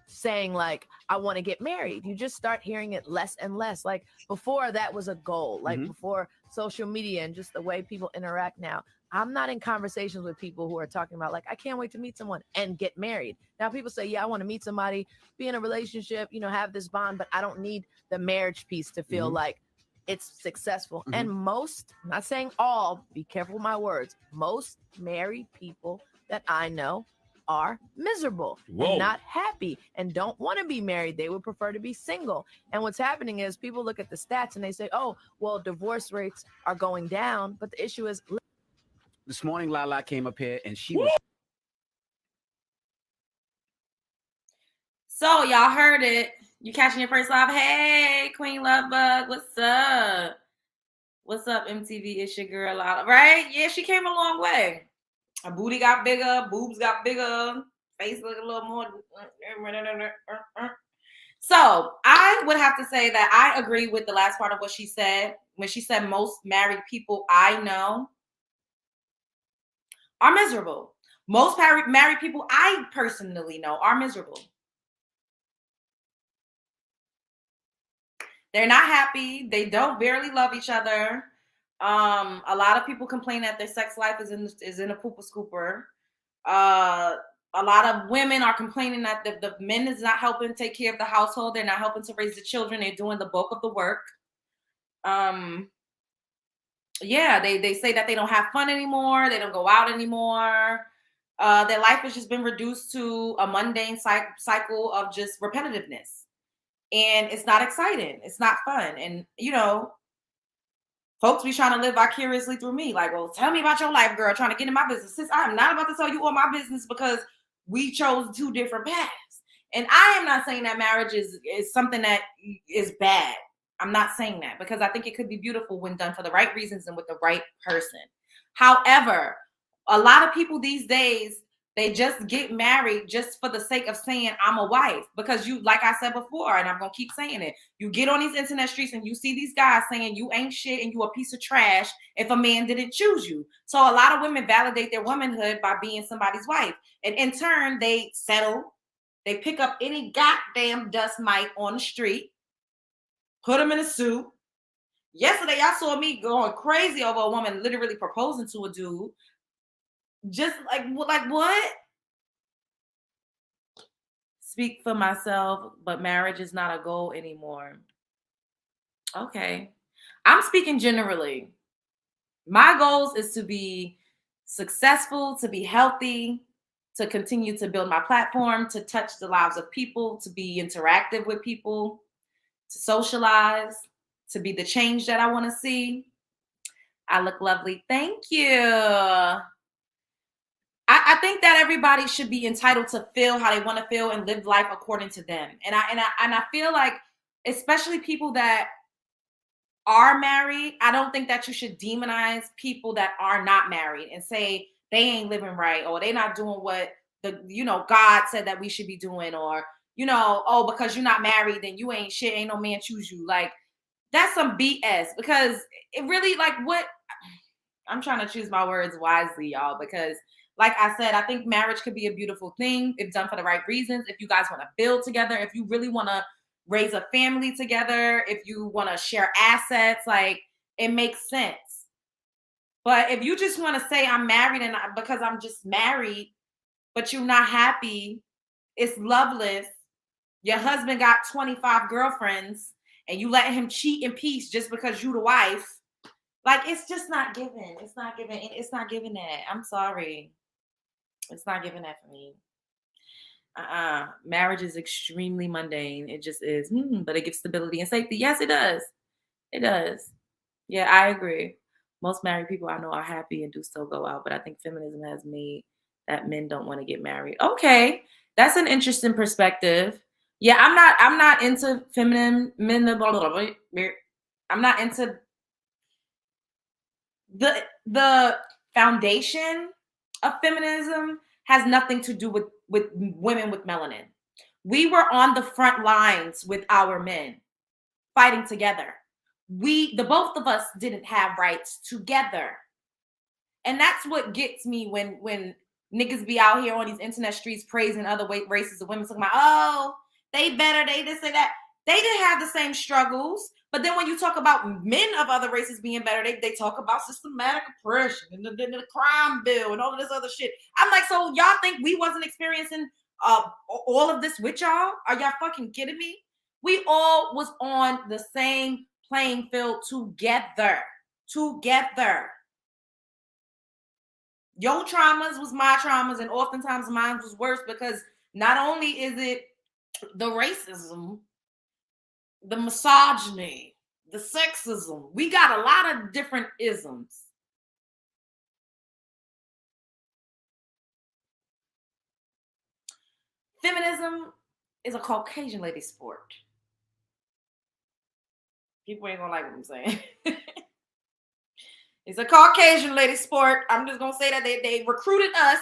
saying like, I want to get married. You just start hearing it less and less. Like before that was a goal, like before social media and just the way people interact now. I'm not in conversations with people who are talking about like, I can't wait to meet someone and get married. Now people say, yeah, I want to meet somebody, be in a relationship, you know, have this bond, but I don't need the marriage piece to feel like it's successful. And most, I'm not saying all, be careful with my words, most married people that I know are miserable and not happy and don't want to be married. They would prefer to be single. And what's happening is people look at the stats and they say, oh, well, divorce rates are going down. But the issue is this morning, Lala came up here and she was. So y'all heard it. You catching your first live? Hey, Queen Lovebug, what's up? What's up, MTV? It's your girl, Lala, right? Yeah, she came a long way. Her booty got bigger, boobs got bigger, face look a little more. So I would have to say that I agree with the last part of what she said. When she said most married people I know are miserable. Most married people I personally know are miserable. They're not happy. They don't barely love each other. A lot of people complain that their sex life is in a pooper scooper. A lot of women are complaining that the men is not helping take care of the household. They're not helping to raise the children. They're doing the bulk of the work. Yeah, they say that they don't have fun anymore. They don't go out anymore. Their life has just been reduced to a mundane cycle of just repetitiveness. and it's not exciting. It's not fun. And, you know, folks be trying to live vicariously through me. Like, well, tell me about your life, girl, trying to get in my business. Sis, I am not about to tell you all my business because we chose two different paths. And I am not saying that marriage is something that is bad. I'm not saying that, because I think it could be beautiful when done for the right reasons and with the right person. However, a lot of people these days, they just get married just for the sake of saying I'm a wife, because you, like I said before, and I'm going to keep saying it, you get on these internet streets and you see these guys saying you ain't shit and you a piece of trash if a man didn't choose you. So a lot of women validate their womanhood by being somebody's wife. And in turn, they settle. They pick up any goddamn dust mite on the street, put them in a suit. Yesterday, y'all saw me going crazy over a woman literally proposing to a dude. Just like what? Speak for myself, but marriage is not a goal anymore. Okay. I'm speaking generally. My goals is to be successful, to be healthy, to continue to build my platform, to touch the lives of people, to be interactive with people, to socialize, to be the change that I want to see. I look lovely. Thank you. I think that everybody should be entitled to feel how they want to feel and live life according to them. And I feel like, especially people that are married, I don't think that you should demonize people that are not married and say they ain't living right, or they not doing what God said that we should be doing, or oh, because you're not married, then you ain't shit, ain't no man choose you. Like, that's some BS, because it really, like, what I'm trying to choose my words wisely, y'all, because like I said, I think marriage could be a beautiful thing if done for the right reasons. If you guys want to build together, if you really want to raise a family together, if you want to share assets, like, it makes sense. But if you just want to say I'm married and because I'm just married, but you're not happy, it's loveless, your husband got 25 girlfriends and you let him cheat in peace just because you the wife, like, it's just not given. It's not given. It's not giving that. I'm sorry. It's not giving that for me. Marriage is extremely mundane. It just is. But it gives stability and safety. Yes, it does. It does. Yeah, I agree. Most married people I know are happy and do still go out. But I think feminism has made that men don't want to get married. Okay, that's an interesting perspective. Yeah, I'm not into feminine men. Blah, blah, blah, blah. I'm not into the foundation of feminism has nothing to do with women with melanin. We were on the front lines with our men fighting together. The both of us didn't have rights together. And that's what gets me when niggas be out here on these internet streets praising other races of women, talking about, oh, they better, they this and that. They didn't have the same struggles. But then when you talk about men of other races being better, they talk about systematic oppression and the crime bill and all of this other shit. I'm like, so y'all think we wasn't experiencing all of this with y'all? Are y'all fucking kidding me? We all was on the same playing field together. Your traumas was my traumas, and oftentimes mine was worse, because not only is it the racism, the misogyny, the sexism, we got a lot of different isms. Feminism is a Caucasian lady sport. People ain't gonna like what I'm saying. It's a Caucasian lady sport. I'm just gonna say that they recruited us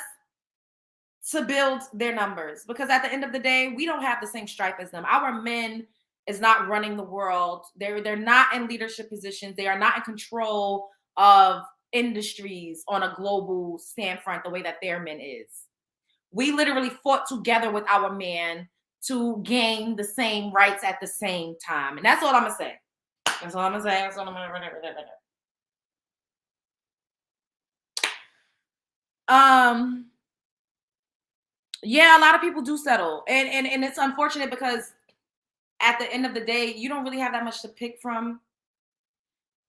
to build their numbers, because at the end of the day, we don't have the same stripe as them. Our men is not running the world. They're not in leadership positions. They are not in control of industries on a global standfront the way that their men is. We literally fought together with our man to gain the same rights at the same time. And that's all I'm gonna say. That's all I'm gonna say. That's all I'm gonna yeah, a lot of people do settle. And it's unfortunate, because at the end of the day, you don't really have that much to pick from.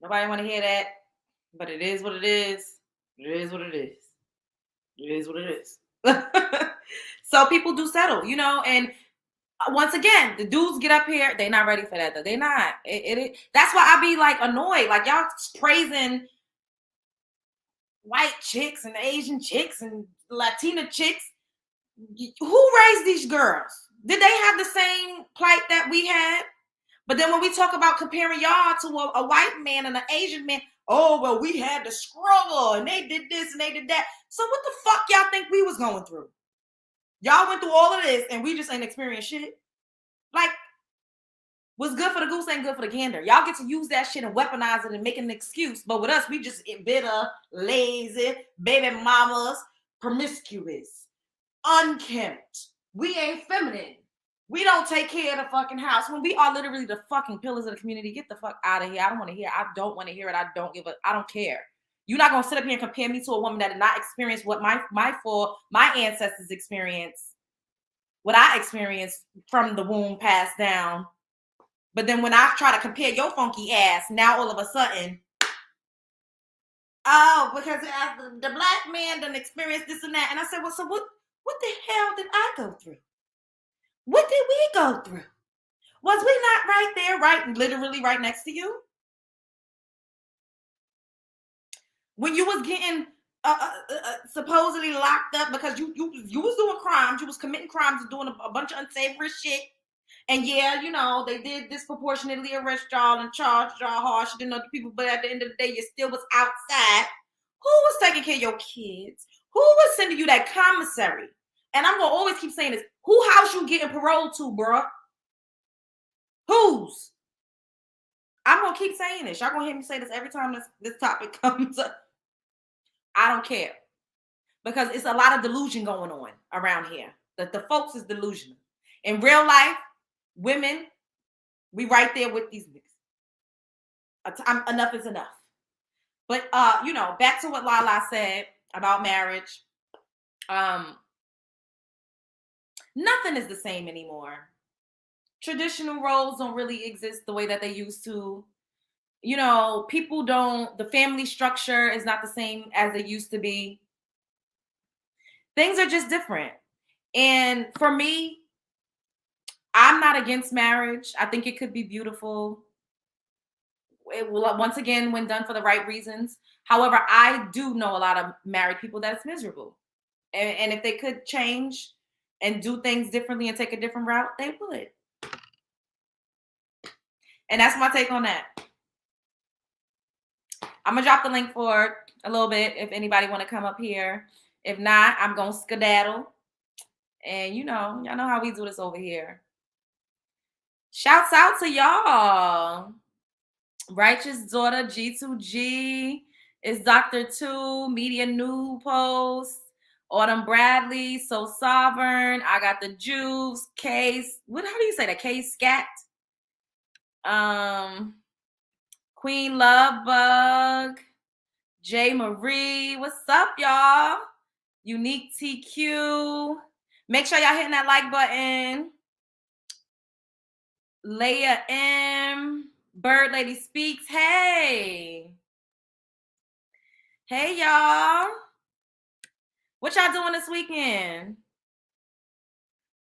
Nobody want to hear that, but it is what it is. It is what it is. It is what it is. So people do settle, and once again, the dudes get up here, they not ready for that though. They not. That's why I be like annoyed. Like y'all praising white chicks and Asian chicks and Latina chicks. Who raised these girls? Did they have the same plight that we had? But then when we talk about comparing y'all to a white man and an Asian man, oh, well, we had to struggle and they did this and they did that. So what the fuck y'all think we was going through? Y'all went through all of this and we just ain't experienced shit. Like, what's good for the goose ain't good for the gander. Y'all get to use that shit and weaponize it and make an excuse. But with us, we just bitter, lazy, baby mamas, promiscuous, unkempt. We ain't feminine. We don't take care of the fucking house when we are literally the fucking pillars of the community. Get the fuck out of here. I don't want to hear. I don't want to hear it. I don't care. You're not gonna sit up here and compare me to a woman that did not experience what my ancestors experienced, what I experienced from the womb passed down. But then when I try to compare your funky ass, now all of a sudden, oh, because the black man done experienced this and that. And I said, well, so what the hell did I go through? What did we go through? Was we not right there, literally right next to you? When you was getting supposedly locked up because you was doing crimes, you was committing crimes and doing a bunch of unsavory shit. And yeah, you know, they did disproportionately arrest y'all and charge y'all harsher than other people. But at the end of the day, you still was outside. Who was taking care of your kids? Who was sending you that commissary? And I'm going to always keep saying this. Who house you getting paroled to, bro? Whose? I'm going to keep saying this. Y'all going to hear me say this every time this topic comes up. I don't care. Because it's a lot of delusion going on around here. The folks is delusional. In real life, women, we right there with these niggas. Enough is enough. But, you know, back to what Lala said about marriage. Nothing is the same anymore. Traditional roles don't really exist the way that they used to. You know, the family structure is not the same as it used to be. Things are just different. And for me, I'm not against marriage. I think it could be beautiful. It will, once again, when done for the right reasons. However, I do know a lot of married people that's miserable. And if they could change and do things differently and take a different route, they would. And that's my take on that. I'm going to drop the link for a little bit if anybody want to come up here. If not, I'm going to skedaddle. And, you know, y'all know how we do this over here. Shouts out to y'all. Righteous Daughter, G2G. It's Dr. 2, Media New Post. Autumn Bradley, So Sovereign. I got the Juice, Case. How do you say that? Case Scat. Queen Lovebug. J Marie. What's up, y'all? Unique TQ. Make sure y'all hitting that like button. Leia M. Bird Lady Speaks. Hey. Hey, y'all. What y'all doing this weekend?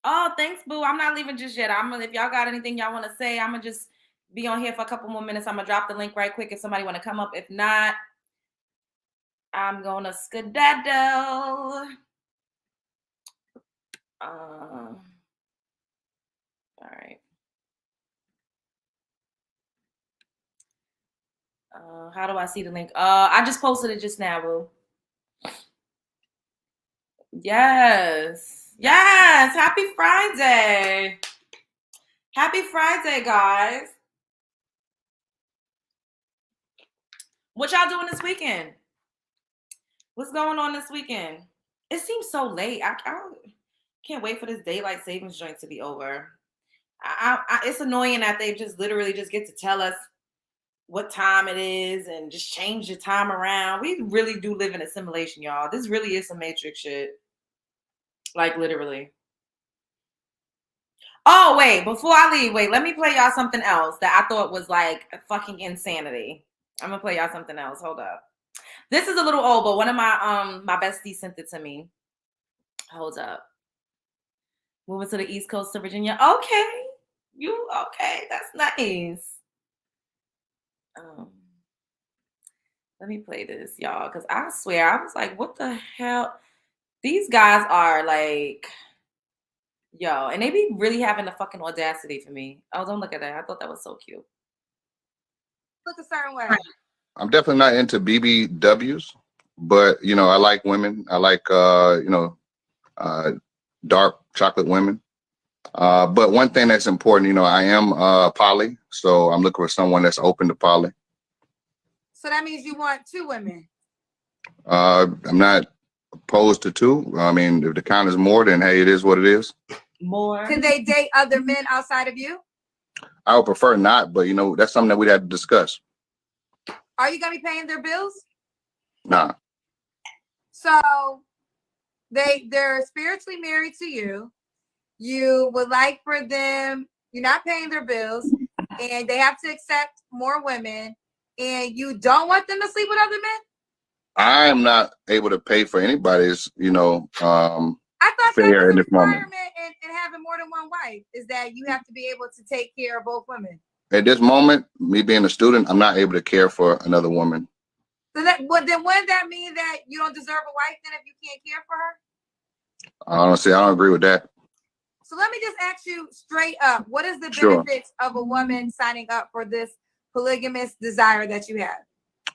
Oh, thanks, boo. I'm not leaving just yet. If y'all got anything y'all want to say, I'm gonna just be on here for a couple more minutes. I'm gonna drop the link right quick if somebody want to come up. If not, I'm gonna skedaddle. All right. How do I see the link? I just posted it just now, boo. Yes. Happy Friday. Happy Friday, guys. What y'all doing this weekend? What's going on this weekend? It seems so late. I can't wait for this daylight savings joint to be over. It's annoying that they just literally just get to tell us what time it is and just change the time around. We really do live in a simulation, y'all. This really is some Matrix shit. Like, literally. Oh, wait. Before I leave, let me play y'all something else that I thought was, like, fucking insanity. I'm going to play y'all something else. Hold up. This is a little old, but one of my besties sent it to me. Hold up. Moving to the East Coast to Virginia. Okay. Okay. That's nice. Let me play this, y'all, because I swear I was like, what the hell? These guys are like, yo, and they be really having the fucking audacity for me. Oh, don't look at that. I thought that was so cute. Look a certain way. I'm definitely not into BBWs, but you know, I like women. I like dark chocolate women. But one thing that's important, you know, I am poly, so I'm looking for someone that's open to poly. So that means you want 2 women. I'm not opposed to 2. I mean, if the count is more, then hey, it is what it is. More. Can they date other men outside of you? I would prefer not, but you know, that's something that we'd have to discuss. Are you gonna be paying their bills? Nah. So they're spiritually married to you. You would like for them, you're not paying their bills, and they have to accept more women, and you don't want them to sleep with other men? I am not able to pay for anybody's, you know, I thought that fair was in a this moment. requirement in having more than one wife, is that you have to be able to take care of both women. At this moment, me being a student, I'm not able to care for another woman. So then wouldn't that mean that you don't deserve a wife then if you can't care for her? Honestly, I don't agree with that. So let me just ask you straight up, what is the Sure. benefits of a woman signing up for this polygamous desire that you have?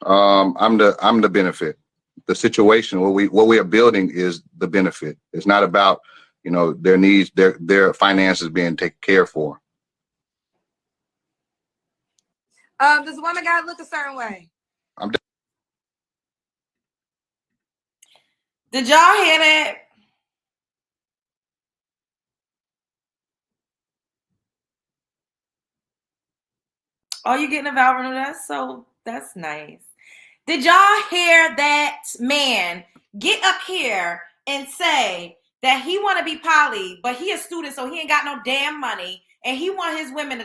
I'm the benefit. The situation, what we are building is the benefit. It's not about, you know, their needs, their finances being taken care for. Does a woman gotta look a certain way? Did y'all hear that? Oh, you getting a vow renewal? That's nice. Did y'all hear that man get up here and say that he want to be poly, but he a student, so he ain't got no damn money, and he want his women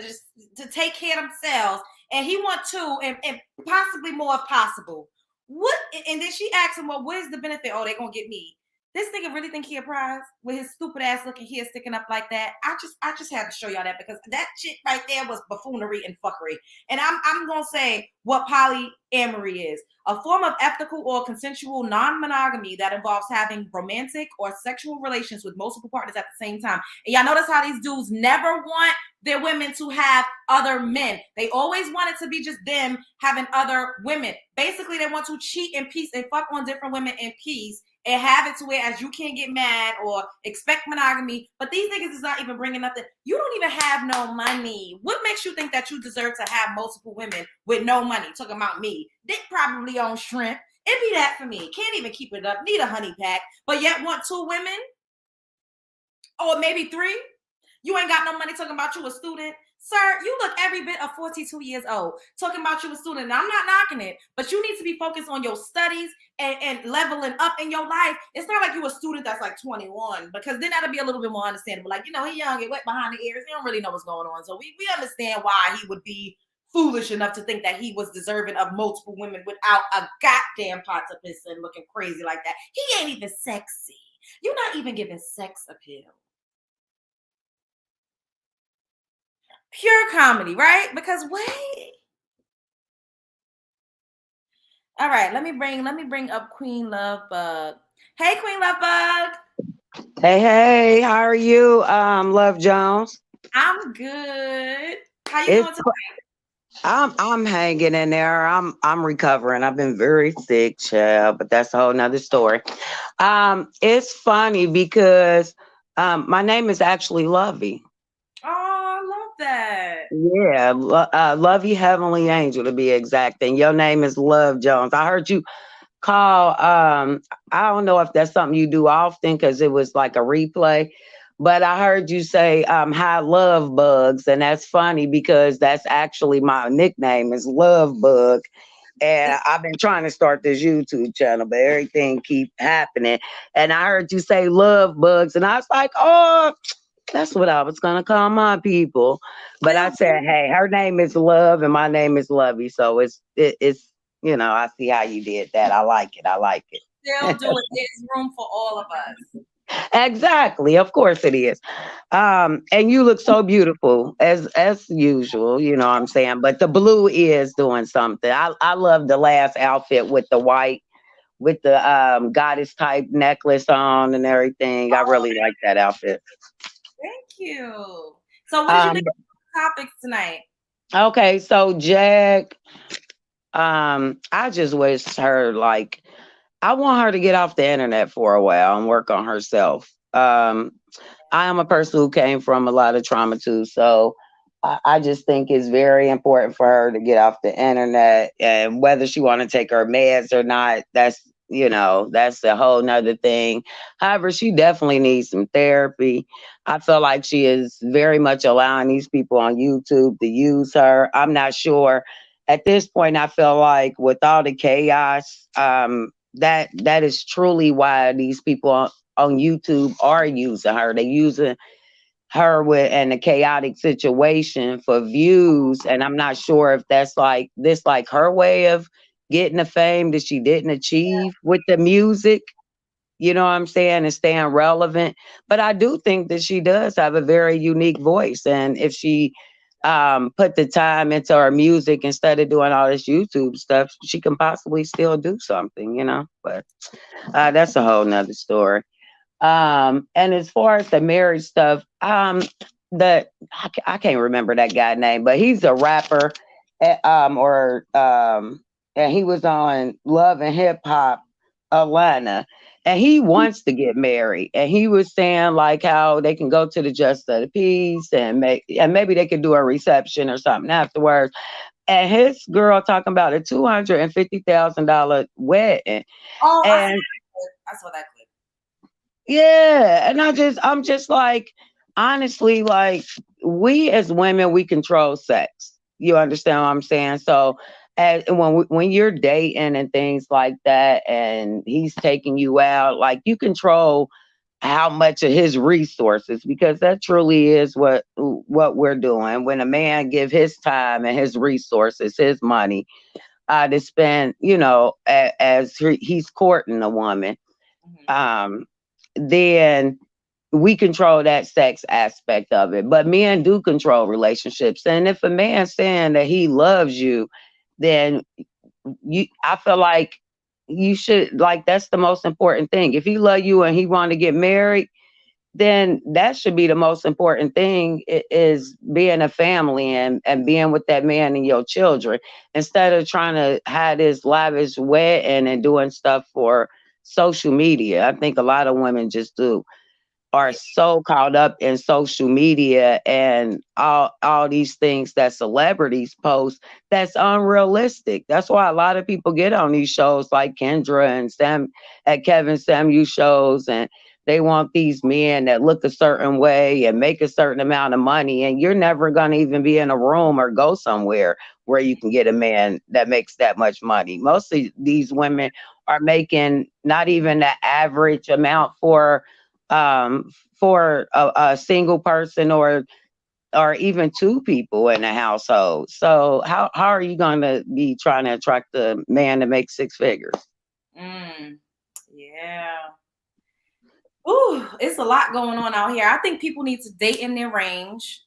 to take care of themselves, and he want 2 and possibly more if possible. What? And then she asked him, well, what is the benefit? Oh, they gonna get me. This nigga really think he a prize with his stupid ass looking hair sticking up like that. I just had to show y'all that, because that shit right there was buffoonery and fuckery. And I'm gonna say what polyamory is: a form of ethical or consensual non-monogamy that involves having romantic or sexual relations with multiple partners at the same time. And y'all notice how these dudes never want their women to have other men. They always want it to be just them having other women. Basically, they want to cheat in peace and fuck on different women in peace, and have it to where as you can't get mad or expect monogamy. But these niggas is not even bringing nothing. You don't even have no money. What makes you think that you deserve to have multiple women with no money? Talking about me. They probably on shrimp. It be that for me. Can't even keep it up. Need a honey pack. But yet want 2 women? Or maybe 3? You ain't got no money, talking about you a student. Sir, you look every bit of 42 years old, talking about you a student. And I'm not knocking it, but you need to be focused on your studies and leveling up in your life. It's not like you a student that's like 21, because then that'll be a little bit more understandable. Like, you know, he young and wet behind the ears. He don't really know what's going on. So we understand why he would be foolish enough to think that he was deserving of multiple women without a goddamn pot to piss in, looking crazy like that. He ain't even sexy. You're not even giving sex appeal. Pure comedy, right? Because wait. All right, let me bring up Queen Lovebug. Hey, Queen Lovebug. Hey, how are you, Love Jones? I'm good. How you doing today? I'm hanging in there. I'm recovering. I've been very sick, child, but that's a whole nother story. It's funny because my name is actually Lovey. Oh, I love that. Yeah, Lovey Heavenly Angel to be exact. And your name is Love Jones. I heard you call, I don't know if that's something you do often because it was like a replay, but I heard you say hi Love Bugs, and that's funny because that's actually my nickname is Love Bug. And I've been trying to start this YouTube channel, but everything keep happening. And I heard you say Love Bugs, and I was like, oh, that's what I was gonna call my people. But I said, hey, her name is Love and my name is Lovey. So it's you know, I see how you did that. I like it. Still do it. There's room for all of us. Exactly. Of course it is. And you look so beautiful as usual, you know what I'm saying? But the blue is doing something. I love the last outfit with the white, with the goddess type necklace on and everything. I really like that outfit. Thank you. So what did you Um think of the topics tonight? okay, so Jag, I just wish her like I want her to get off the internet for a while and work on herself. I am a person who came from a lot of trauma too, so I just think it's very important for her to get off the internet. And whether she want to take her meds or not, that's a whole nother thing. However, she definitely needs some therapy. I feel like she is very much allowing these people on YouTube to use her. I'm not sure. At this point, I feel like with all the chaos, that is truly why these people on YouTube are using her. They using her with in a chaotic situation for views, and I'm not sure if that's like her way of getting the fame that she didn't achieve with the music. You know what I'm saying? And staying relevant. But I do think that she does have a very unique voice, and if she put the time into her music instead of doing all this YouTube stuff, she can possibly still do something. But that's a whole nother story. And as far as the marriage stuff, I can't remember that guy's name, but he's a rapper, and he was on Love and Hip Hop Atlanta, and he wants to get married, and he was saying like how they can go to the Justice of the Peace and maybe they could do a reception or something afterwards. And his girl talking about a $250,000 wedding, Oh, and I saw that clip. yeah, and I'm just like, honestly, like we as women, we control sex. You understand what I'm saying? So, when you're dating and things like that, and he's taking you out, like you control how much of his resources, because that truly is what we're doing. When a man give his time and his resources, his money, to spend, as he's courting a woman. Um, then we control that sex aspect of it. But men do control relationships. And if a man's saying that he loves you, then I feel like you should, like, that's the most important thing. If he love you and he want to get married, then that should be the most important thing, is being a family and being with that man and your children, instead of trying to have this lavish wedding and doing stuff for social media. I think a lot of women just are so caught up in social media and all these things that celebrities post that's unrealistic. That's why a lot of people get on these shows like Kendra and Sam at Kevin Samuel shows, and they want these men that look a certain way and make a certain amount of money, and you're never going to even be in a room or go somewhere where you can get a man that makes that much money. Most of these women are making not even the average amount for a single person or even two people in a household. So how are you going to be trying to attract a man to make six figures? Yeah. Ooh, it's a lot going on out here. I think people need to date in their range,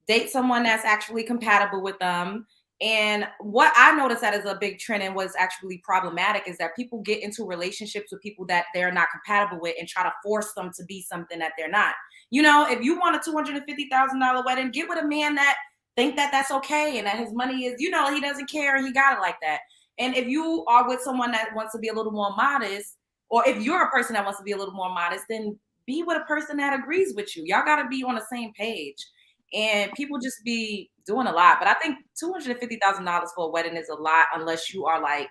date someone that's actually compatible with them. And what I noticed that is a big trend and was actually problematic is that people get into relationships with people that they're not compatible with and try to force them to be something that they're not. If you want a $250,000 wedding, get with a man that think that that's okay and that his money is, he doesn't care and he got it like that. And if you are with someone that wants to be a little more modest, or if you're a person that wants to be a little more modest, then be with a person that agrees with you. Y'all got to be on the same page. And people just be doing a lot. But I think $250,000 for a wedding is a lot unless you are like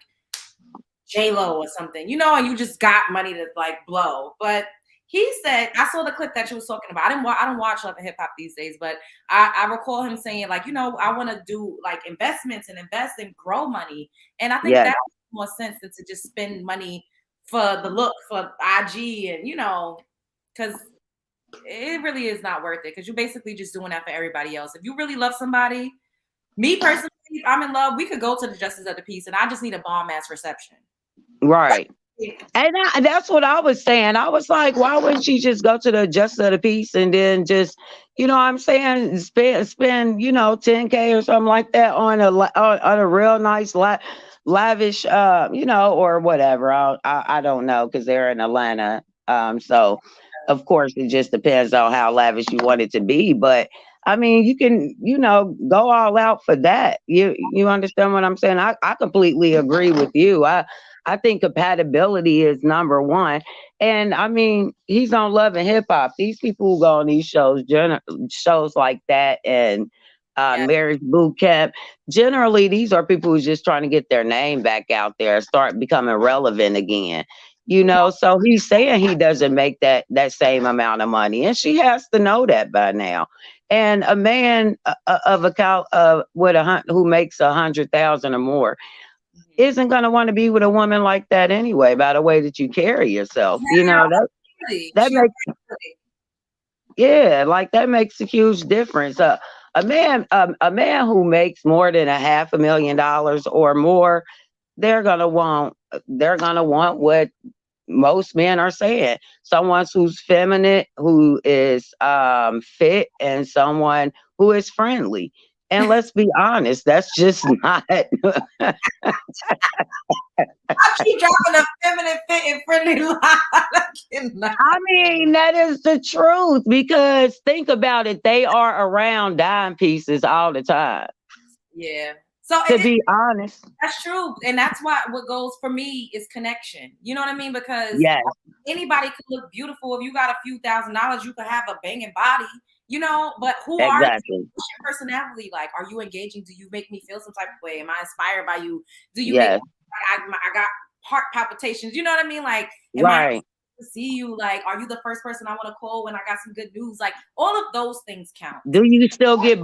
J-Lo or something, and you just got money to like blow. But he said, I saw the clip that you was talking about. I don't watch Love and Hip Hop these days, but I recall him saying like, I want to do like investments and invest and grow money. And I think that makes more sense than to just spend money for the look, for IG, and because it really is not worth it, because you're basically just doing that for everybody else. If you really love somebody, me personally, if I'm in love, we could go to the Justice of the Peace and I just need a bomb ass reception. Right. And that's what I was saying. I was like, why wouldn't she just go to the justice of the peace and then just, what I'm saying, spend 10K or something like that on a real nice lavish or whatever. I don't know, because they're in Atlanta. So of course it just depends on how lavish you want it to be. But I mean, you can, go all out for that. You understand what I'm saying? I completely agree with you. I think compatibility is number one. And I mean, he's on Love and Hip Hop. These people who go on these shows like that, and Marriage Boot Camp, generally these are people who's just trying to get their name back out there, start becoming relevant again. So he's saying he doesn't make that same amount of money, and she has to know that by now. And a man who makes 100,000 or more isn't going to want to be with a woman like that anyway, by the way that you carry yourself. That makes, like that makes a huge difference. A man who makes more than $500,000 or more, they're gonna want what most men are saying: someone who's feminine, who is fit, and someone who is friendly. And let's be honest, that's just not. I keep dropping a feminine, fit, and friendly line. I mean, that is the truth, because think about it. They are around dime pieces all the time. Yeah. So to be honest, that's true. And that's what goes for me is connection. You know what I mean? Because anybody could look beautiful. If you got a few $1,000s, you could have a banging body. But who are you? What's your personality like? Are you engaging? Do you make me feel some type of way? Am I inspired by you? Do you make I got heart palpitations? You know what I mean? Like, am I to see you? Like, are you the first person I want to call when I got some good news? Like, all of those things count. Do you still get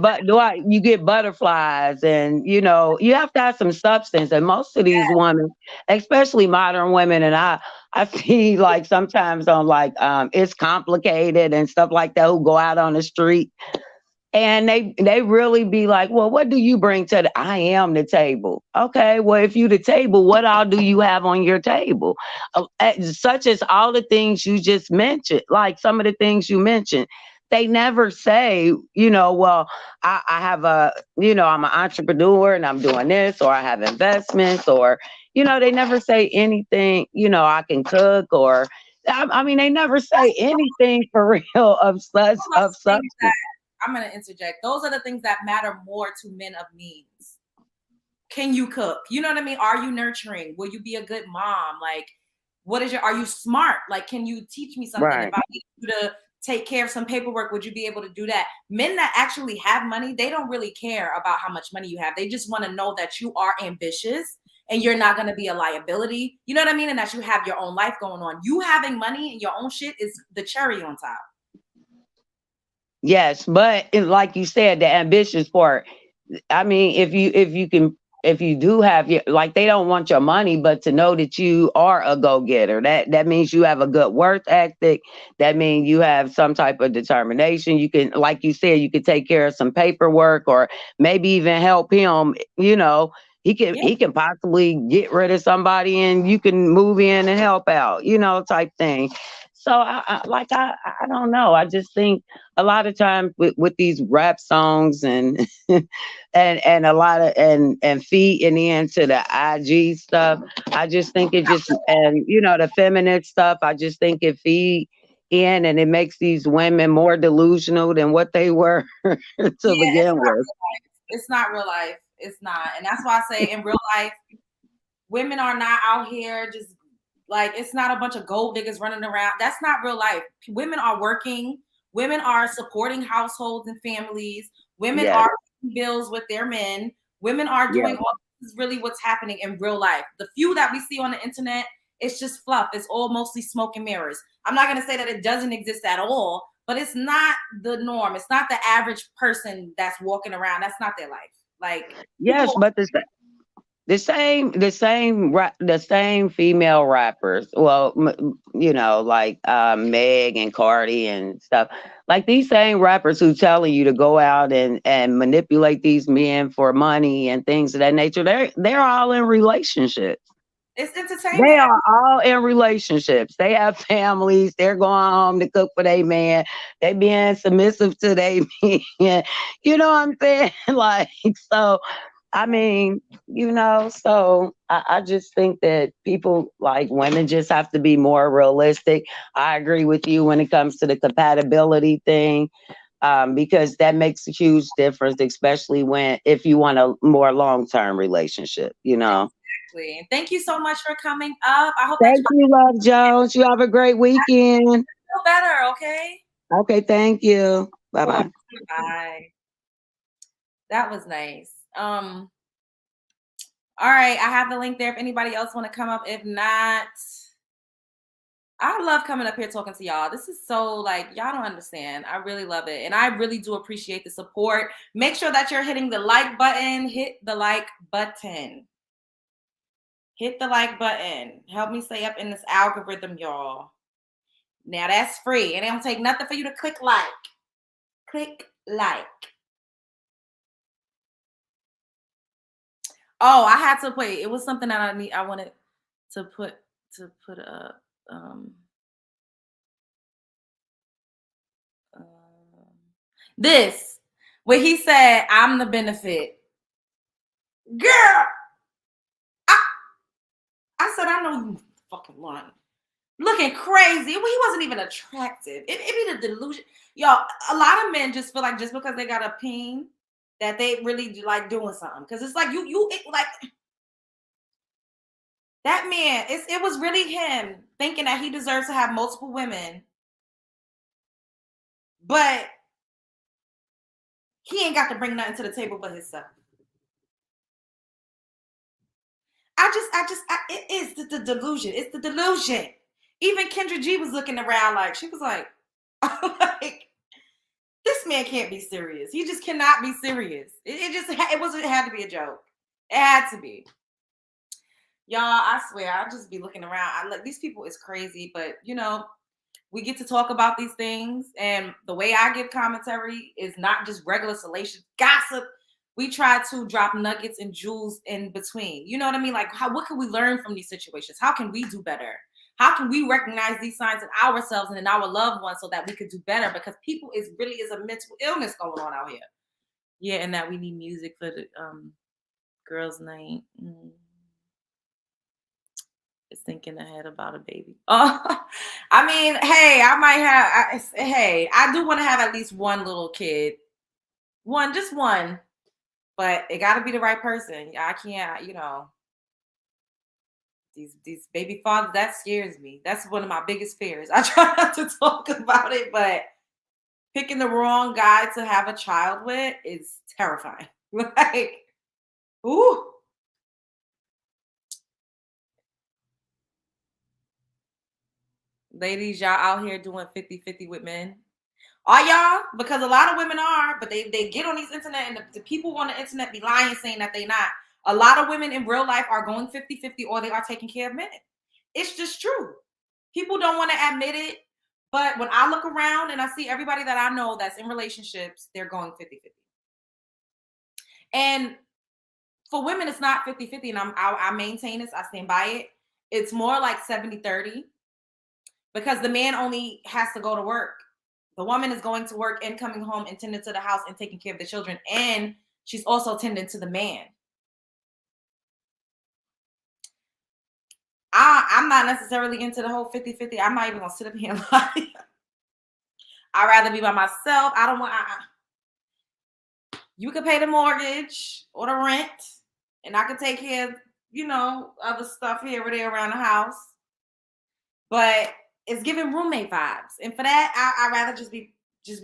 you get butterflies? And you have to have some substance. And most of these women, especially modern women, and I see like sometimes on like It's Complicated and stuff like that, who go out on the street and they really be like, well, what do you bring to I am the table. Okay, well, if you the table, what all do you have on your table? Such as all the things you just mentioned, like some of the things you mentioned. They never say, well, I have I'm an entrepreneur and I'm doing this, or I have investments, or, they never say anything, I can cook, or, I mean, they never say anything for real of substance. I'm going to interject. Those are the things that matter more to men of means. Can you cook? You know what I mean? Are you nurturing? Will you be a good mom? Like, are you smart? Like, can you teach me something? If I need you to take care of some paperwork, would you be able to do that? Men that actually have money, they don't really care about how much money you have. They just want to know that you are ambitious and you're not going to be a liability. You know what I mean? And that you have your own life going on. You having money and your own shit is the cherry on top. Yes, but like you said, the ambitious part. I mean, if you do have they don't want your money, but to know that you are a go-getter. That means you have a good work ethic. That means you have some type of determination. You can, like you said, you could take care of some paperwork, or maybe even help him. He can possibly get rid of somebody, and you can move in and help out. Type thing. So I don't know. I just think a lot of times with these rap songs and and a lot of and feeding into the IG stuff, I just think it just, and the feminine stuff, I just think it feed in, and it makes these women more delusional than what they were to begin with. It's not real life. It's not. And that's why I say in real life, women are not out here just like, it's not a bunch of gold diggers running around. That's not real life. Women are working. Women are supporting households and families. Women are paying bills with their men. Women are doing all this is really what's happening in real life. The few that we see on the internet, it's just fluff. It's all mostly smoke and mirrors. I'm not going to say that it doesn't exist at all, but it's not the norm. It's not the average person that's walking around. That's not their life. Like, yes, but the same female rappers, well, like Meg and Cardi and stuff, like these same rappers who telling you to go out and manipulate these men for money and things of that nature, they're all in relationships. It's entertainment. They are all in relationships. They have families. They're going home to cook for their man. They being submissive to their man. You know what I'm saying? Like, so, I mean, so I just think that people, like, women just have to be more realistic. I agree with you when it comes to the compatibility thing. Because that makes a huge difference, especially if you want a more long-term relationship, Exactly. And thank you so much for coming up. I hope Thank that you, Love Jones. You have a great weekend. feel better, okay? Okay, thank you. Bye-bye. Bye. That was nice. All right, I have the link there if anybody else want to come up. If not, I love coming up here talking to y'all. This is so, like, y'all don't understand. I really love it. And I really do appreciate the support. Make sure that you're hitting the like button. Hit the like button. Hit the like button. Help me stay up in this algorithm, y'all. Now that's free. And it don't take nothing for you to click like. Click like. Oh, I had to wait. It was something that I wanted to put up. This, where he said, I'm the benefit. Girl, I said, I know you fucking lying. Looking crazy. Well, he wasn't even attractive. It be the delusion. Y'all, a lot of men just feel like just because they got a peen that they really like doing something. Because it's like like that man, it was really him thinking that he deserves to have multiple women. But he ain't got to bring nothing to the table but himself. It is the delusion. It's the delusion. Even Kendra G was looking around like, she was like, like, this man can't be serious. He just cannot be serious. It had to be a joke. It had to be. Y'all, I swear, I just be looking around. These people is crazy, but we get to talk about these things, and the way I give commentary is not just regular salacious gossip. We try to drop nuggets and jewels in between. You know what I mean? Like, what can we learn from these situations? How can we do better? How can we recognize these signs in ourselves and in our loved ones so that we could do better? Because people really is a mental illness going on out here. Yeah, and that we need music for the girls' night. Is thinking ahead about a baby. Oh, I mean, hey, I might have. I do want to have at least one little kid, just one, but it got to be the right person. I can't, these baby fathers, that scares me. That's one of my biggest fears. I try not to talk about it, but picking the wrong guy to have a child with is terrifying. Like, ooh. Ladies, y'all out here doing 50-50 with men. Are y'all? Because a lot of women are, but they get on these internet, and the people on the internet be lying saying that they not. A lot of women in real life are going 50-50, or they are taking care of men. It's just true. People don't want to admit it, but when I look around and I see everybody that I know that's in relationships, they're going 50-50. And for women, it's not 50-50, and I maintain this. I stand by it. It's more like 70-30. Because the man only has to go to work. The woman is going to work and coming home and tending to the house and taking care of the children. And she's also tending to the man. I'm not necessarily into the whole 50-50. I'm not even going to sit up here and lie. I'd rather be by myself. I don't want... You can pay the mortgage or the rent. And I can take care of, other stuff here or there around the house. But... it's giving roommate vibes. And for that, I'd rather just be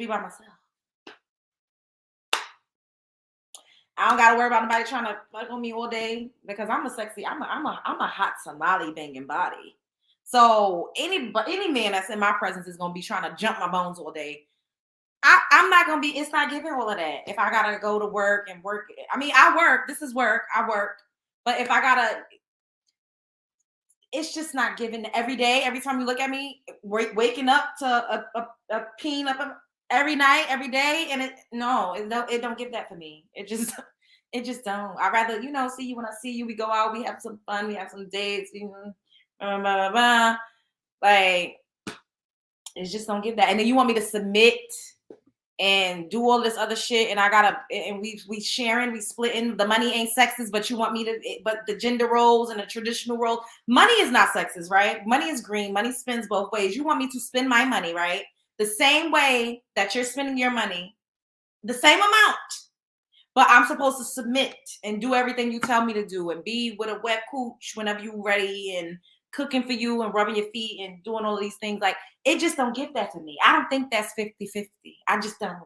by myself. I don't gotta worry about nobody trying to fuck on me all day because I'm a hot Somali banging body. So any man that's in my presence is gonna be trying to jump my bones all day. I'm not gonna be, it's not giving all of that. If I gotta go to work and work, I mean, I work, this is work, I work. But if I gotta, it's just not given every day. Every time you look at me, waking up to a peen up every night, every day, and it don't give that for me. It just It just don't. I'd rather, see you when I see you. We go out, we have some fun, we have some dates, blah, blah, blah. Like, it just don't give that. And then you want me to submit and do all this other shit, and we sharing, we splitting. The money ain't sexist, but you want me to, but the gender roles and the traditional role. Money is not sexist, right? Money is green. Money spends both ways. You want me to spend my money, right? The same way that you're spending your money, the same amount. But I'm supposed to submit and do everything you tell me to do and be with a wet cooch whenever you're ready and cooking for you and rubbing your feet and doing all these things. Like, it just don't give that to me. I don't think that's 50-50. I just don't.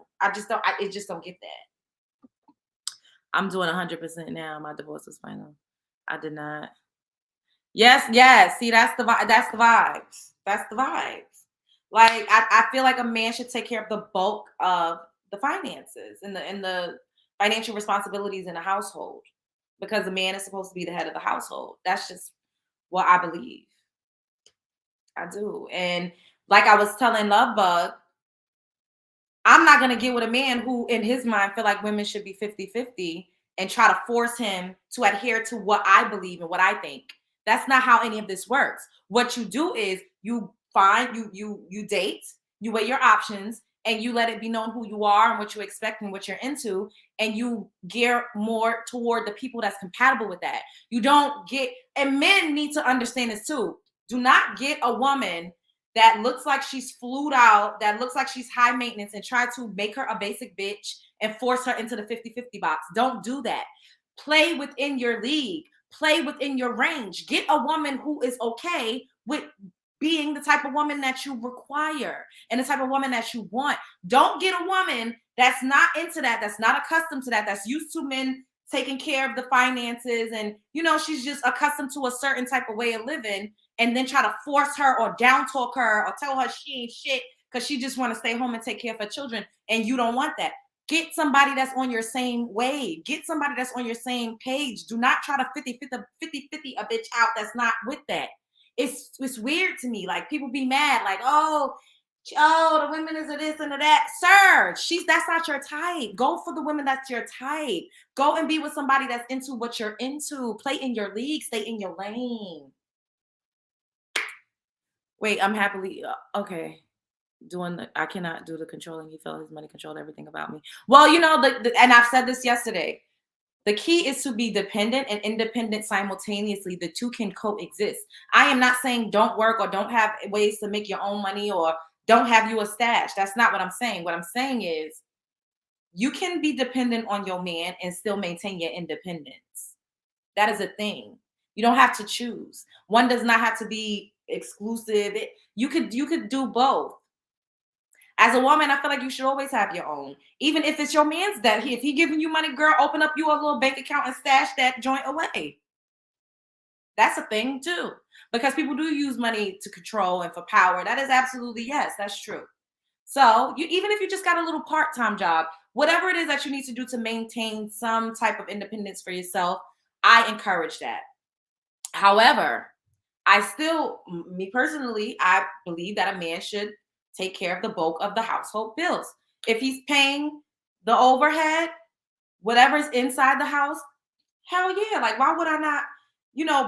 It just don't get that. I'm doing 100% now. My divorce is final. I did not. Yes. See, that's the vibes. That's the vibes. Like, I feel like a man should take care of the bulk of the finances and the financial responsibilities in the household, because the man is supposed to be the head of the household. That's just what I believe. I do. And like I was telling Lovebug, I'm not going to get with a man who in his mind feel like women should be 50-50 and try to force him to adhere to what I believe and what I think. That's not how any of this works. What you do is you date, you weigh your options, and you let it be known who you are and what you expect and what you're into, and you gear more toward the people that's compatible with that. You don't get, and men need to understand this too. Do not get a woman that looks like she's flued out, that looks like she's high maintenance, and try to make her a basic bitch and force her into the 50-50 box. Don't do that. Play within your league. Play within your range. Get a woman who is okay with being the type of woman that you require and the type of woman that you want. Don't get a woman that's not into that, that's not accustomed to that, that's used to men taking care of the finances, and she's just accustomed to a certain type of way of living, and then try to force her or down talk her or tell her she ain't shit because she just want to stay home and take care of her children, and you don't want that. Get somebody that's on your same wave. Get somebody that's on your same page. Do not try to 50-50 a bitch out that's not with that. It's weird to me. Like, people be mad, like, oh, the women is a this and a that. Sir, that's not your type. Go for the women that's your type. Go and be with somebody that's into what you're into. Play in your league. Stay in your lane. Wait, I'm happily okay. I cannot do the controlling. He felt his money controlled everything about me. Well, and I've said this yesterday. The key is to be dependent and independent simultaneously. The two can coexist. I am not saying don't work or don't have ways to make your own money or don't have you a stash. That's not what I'm saying. What I'm saying is you can be dependent on your man and still maintain your independence. That is a thing. You don't have to choose. One does not have to be exclusive. You could do both. As a woman, I feel like you should always have your own. Even if it's your man's that if he giving you money, girl, open up you a little bank account and stash that joint away. That's a thing too. Because people do use money to control and for power. That is absolutely, yes, that's true. So even if you just got a little part-time job, whatever it is that you need to do to maintain some type of independence for yourself, I encourage that. However, me personally, I believe that a man should take care of the bulk of the household bills. If he's paying the overhead, whatever's inside the house, hell yeah. Like, why would I not,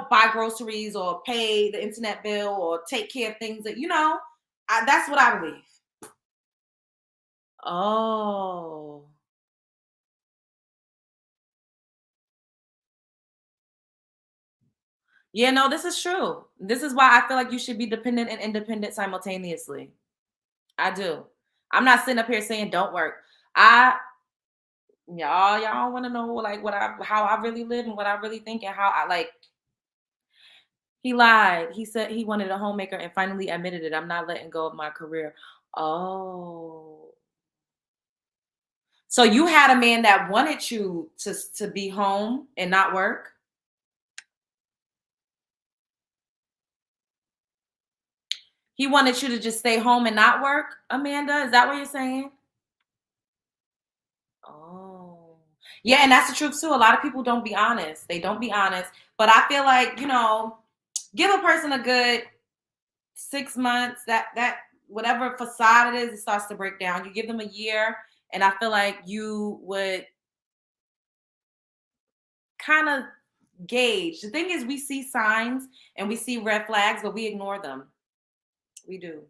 buy groceries or pay the internet bill or take care of things that, that's what I believe. Oh. Yeah, no, this is true. This is why I feel like you should be dependent and independent simultaneously. I do. I'm not sitting up here saying don't work. Y'all want to know like how I really live and what I really think and how I like. He lied. He said he wanted a homemaker and finally admitted it. I'm not letting go of my career. Oh. So you had a man that wanted you to be home and not work? He wanted you to just stay home and not work, Amanda? Is that what you're saying? Oh. Yeah, and that's the truth too. A lot of people don't be honest. They don't be honest. But I feel like, give a person a good 6 months, that whatever facade it is, it starts to break down. You give them a year, and I feel like you would kind of gauge. The thing is, we see signs and we see red flags, but we ignore them. We do.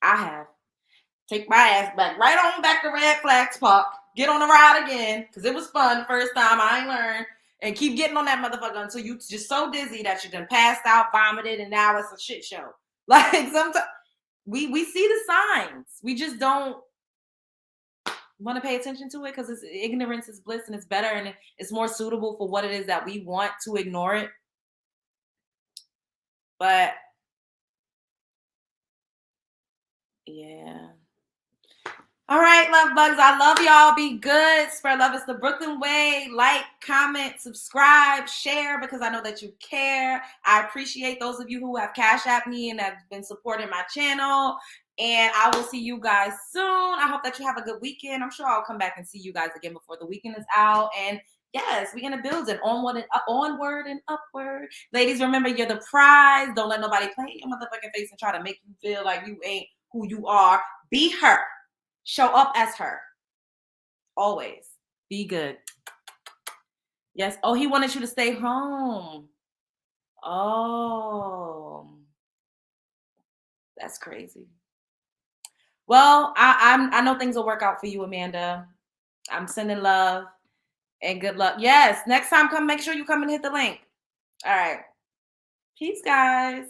I have. Take my ass back. Right on back to red flags, Pop. Get on the ride again. Because it was fun the first time. I ain't learned. And keep getting on that motherfucker until you just so dizzy that you done passed out, vomited, and now it's a shit show. Like, sometimes we see the signs. We just don't want to pay attention to it because ignorance is bliss, and it's better and it's more suitable for what it is that we want to ignore it. But yeah. All right, love bugs. I love y'all. Be good. Spread love. It's the Brooklyn way. Like, comment, subscribe, share, because I know that you care. I appreciate those of you who have Cash App me and have been supporting my channel. And I will see you guys soon. I hope that you have a good weekend. I'm sure I'll come back and see you guys again before the weekend is out. And yes, we in the building. Onward and upward. Ladies, remember, you're the prize. Don't let nobody play in your motherfucking face and try to make you feel like you ain't who you are. Be her. Show up as her. Always. Be good. Yes. Oh, he wanted you to stay home. Oh. That's crazy. Well, I know things will work out for you, Amanda. I'm sending love and good luck. Yes. Next time, come make sure you come and hit the link. All right. Peace, guys.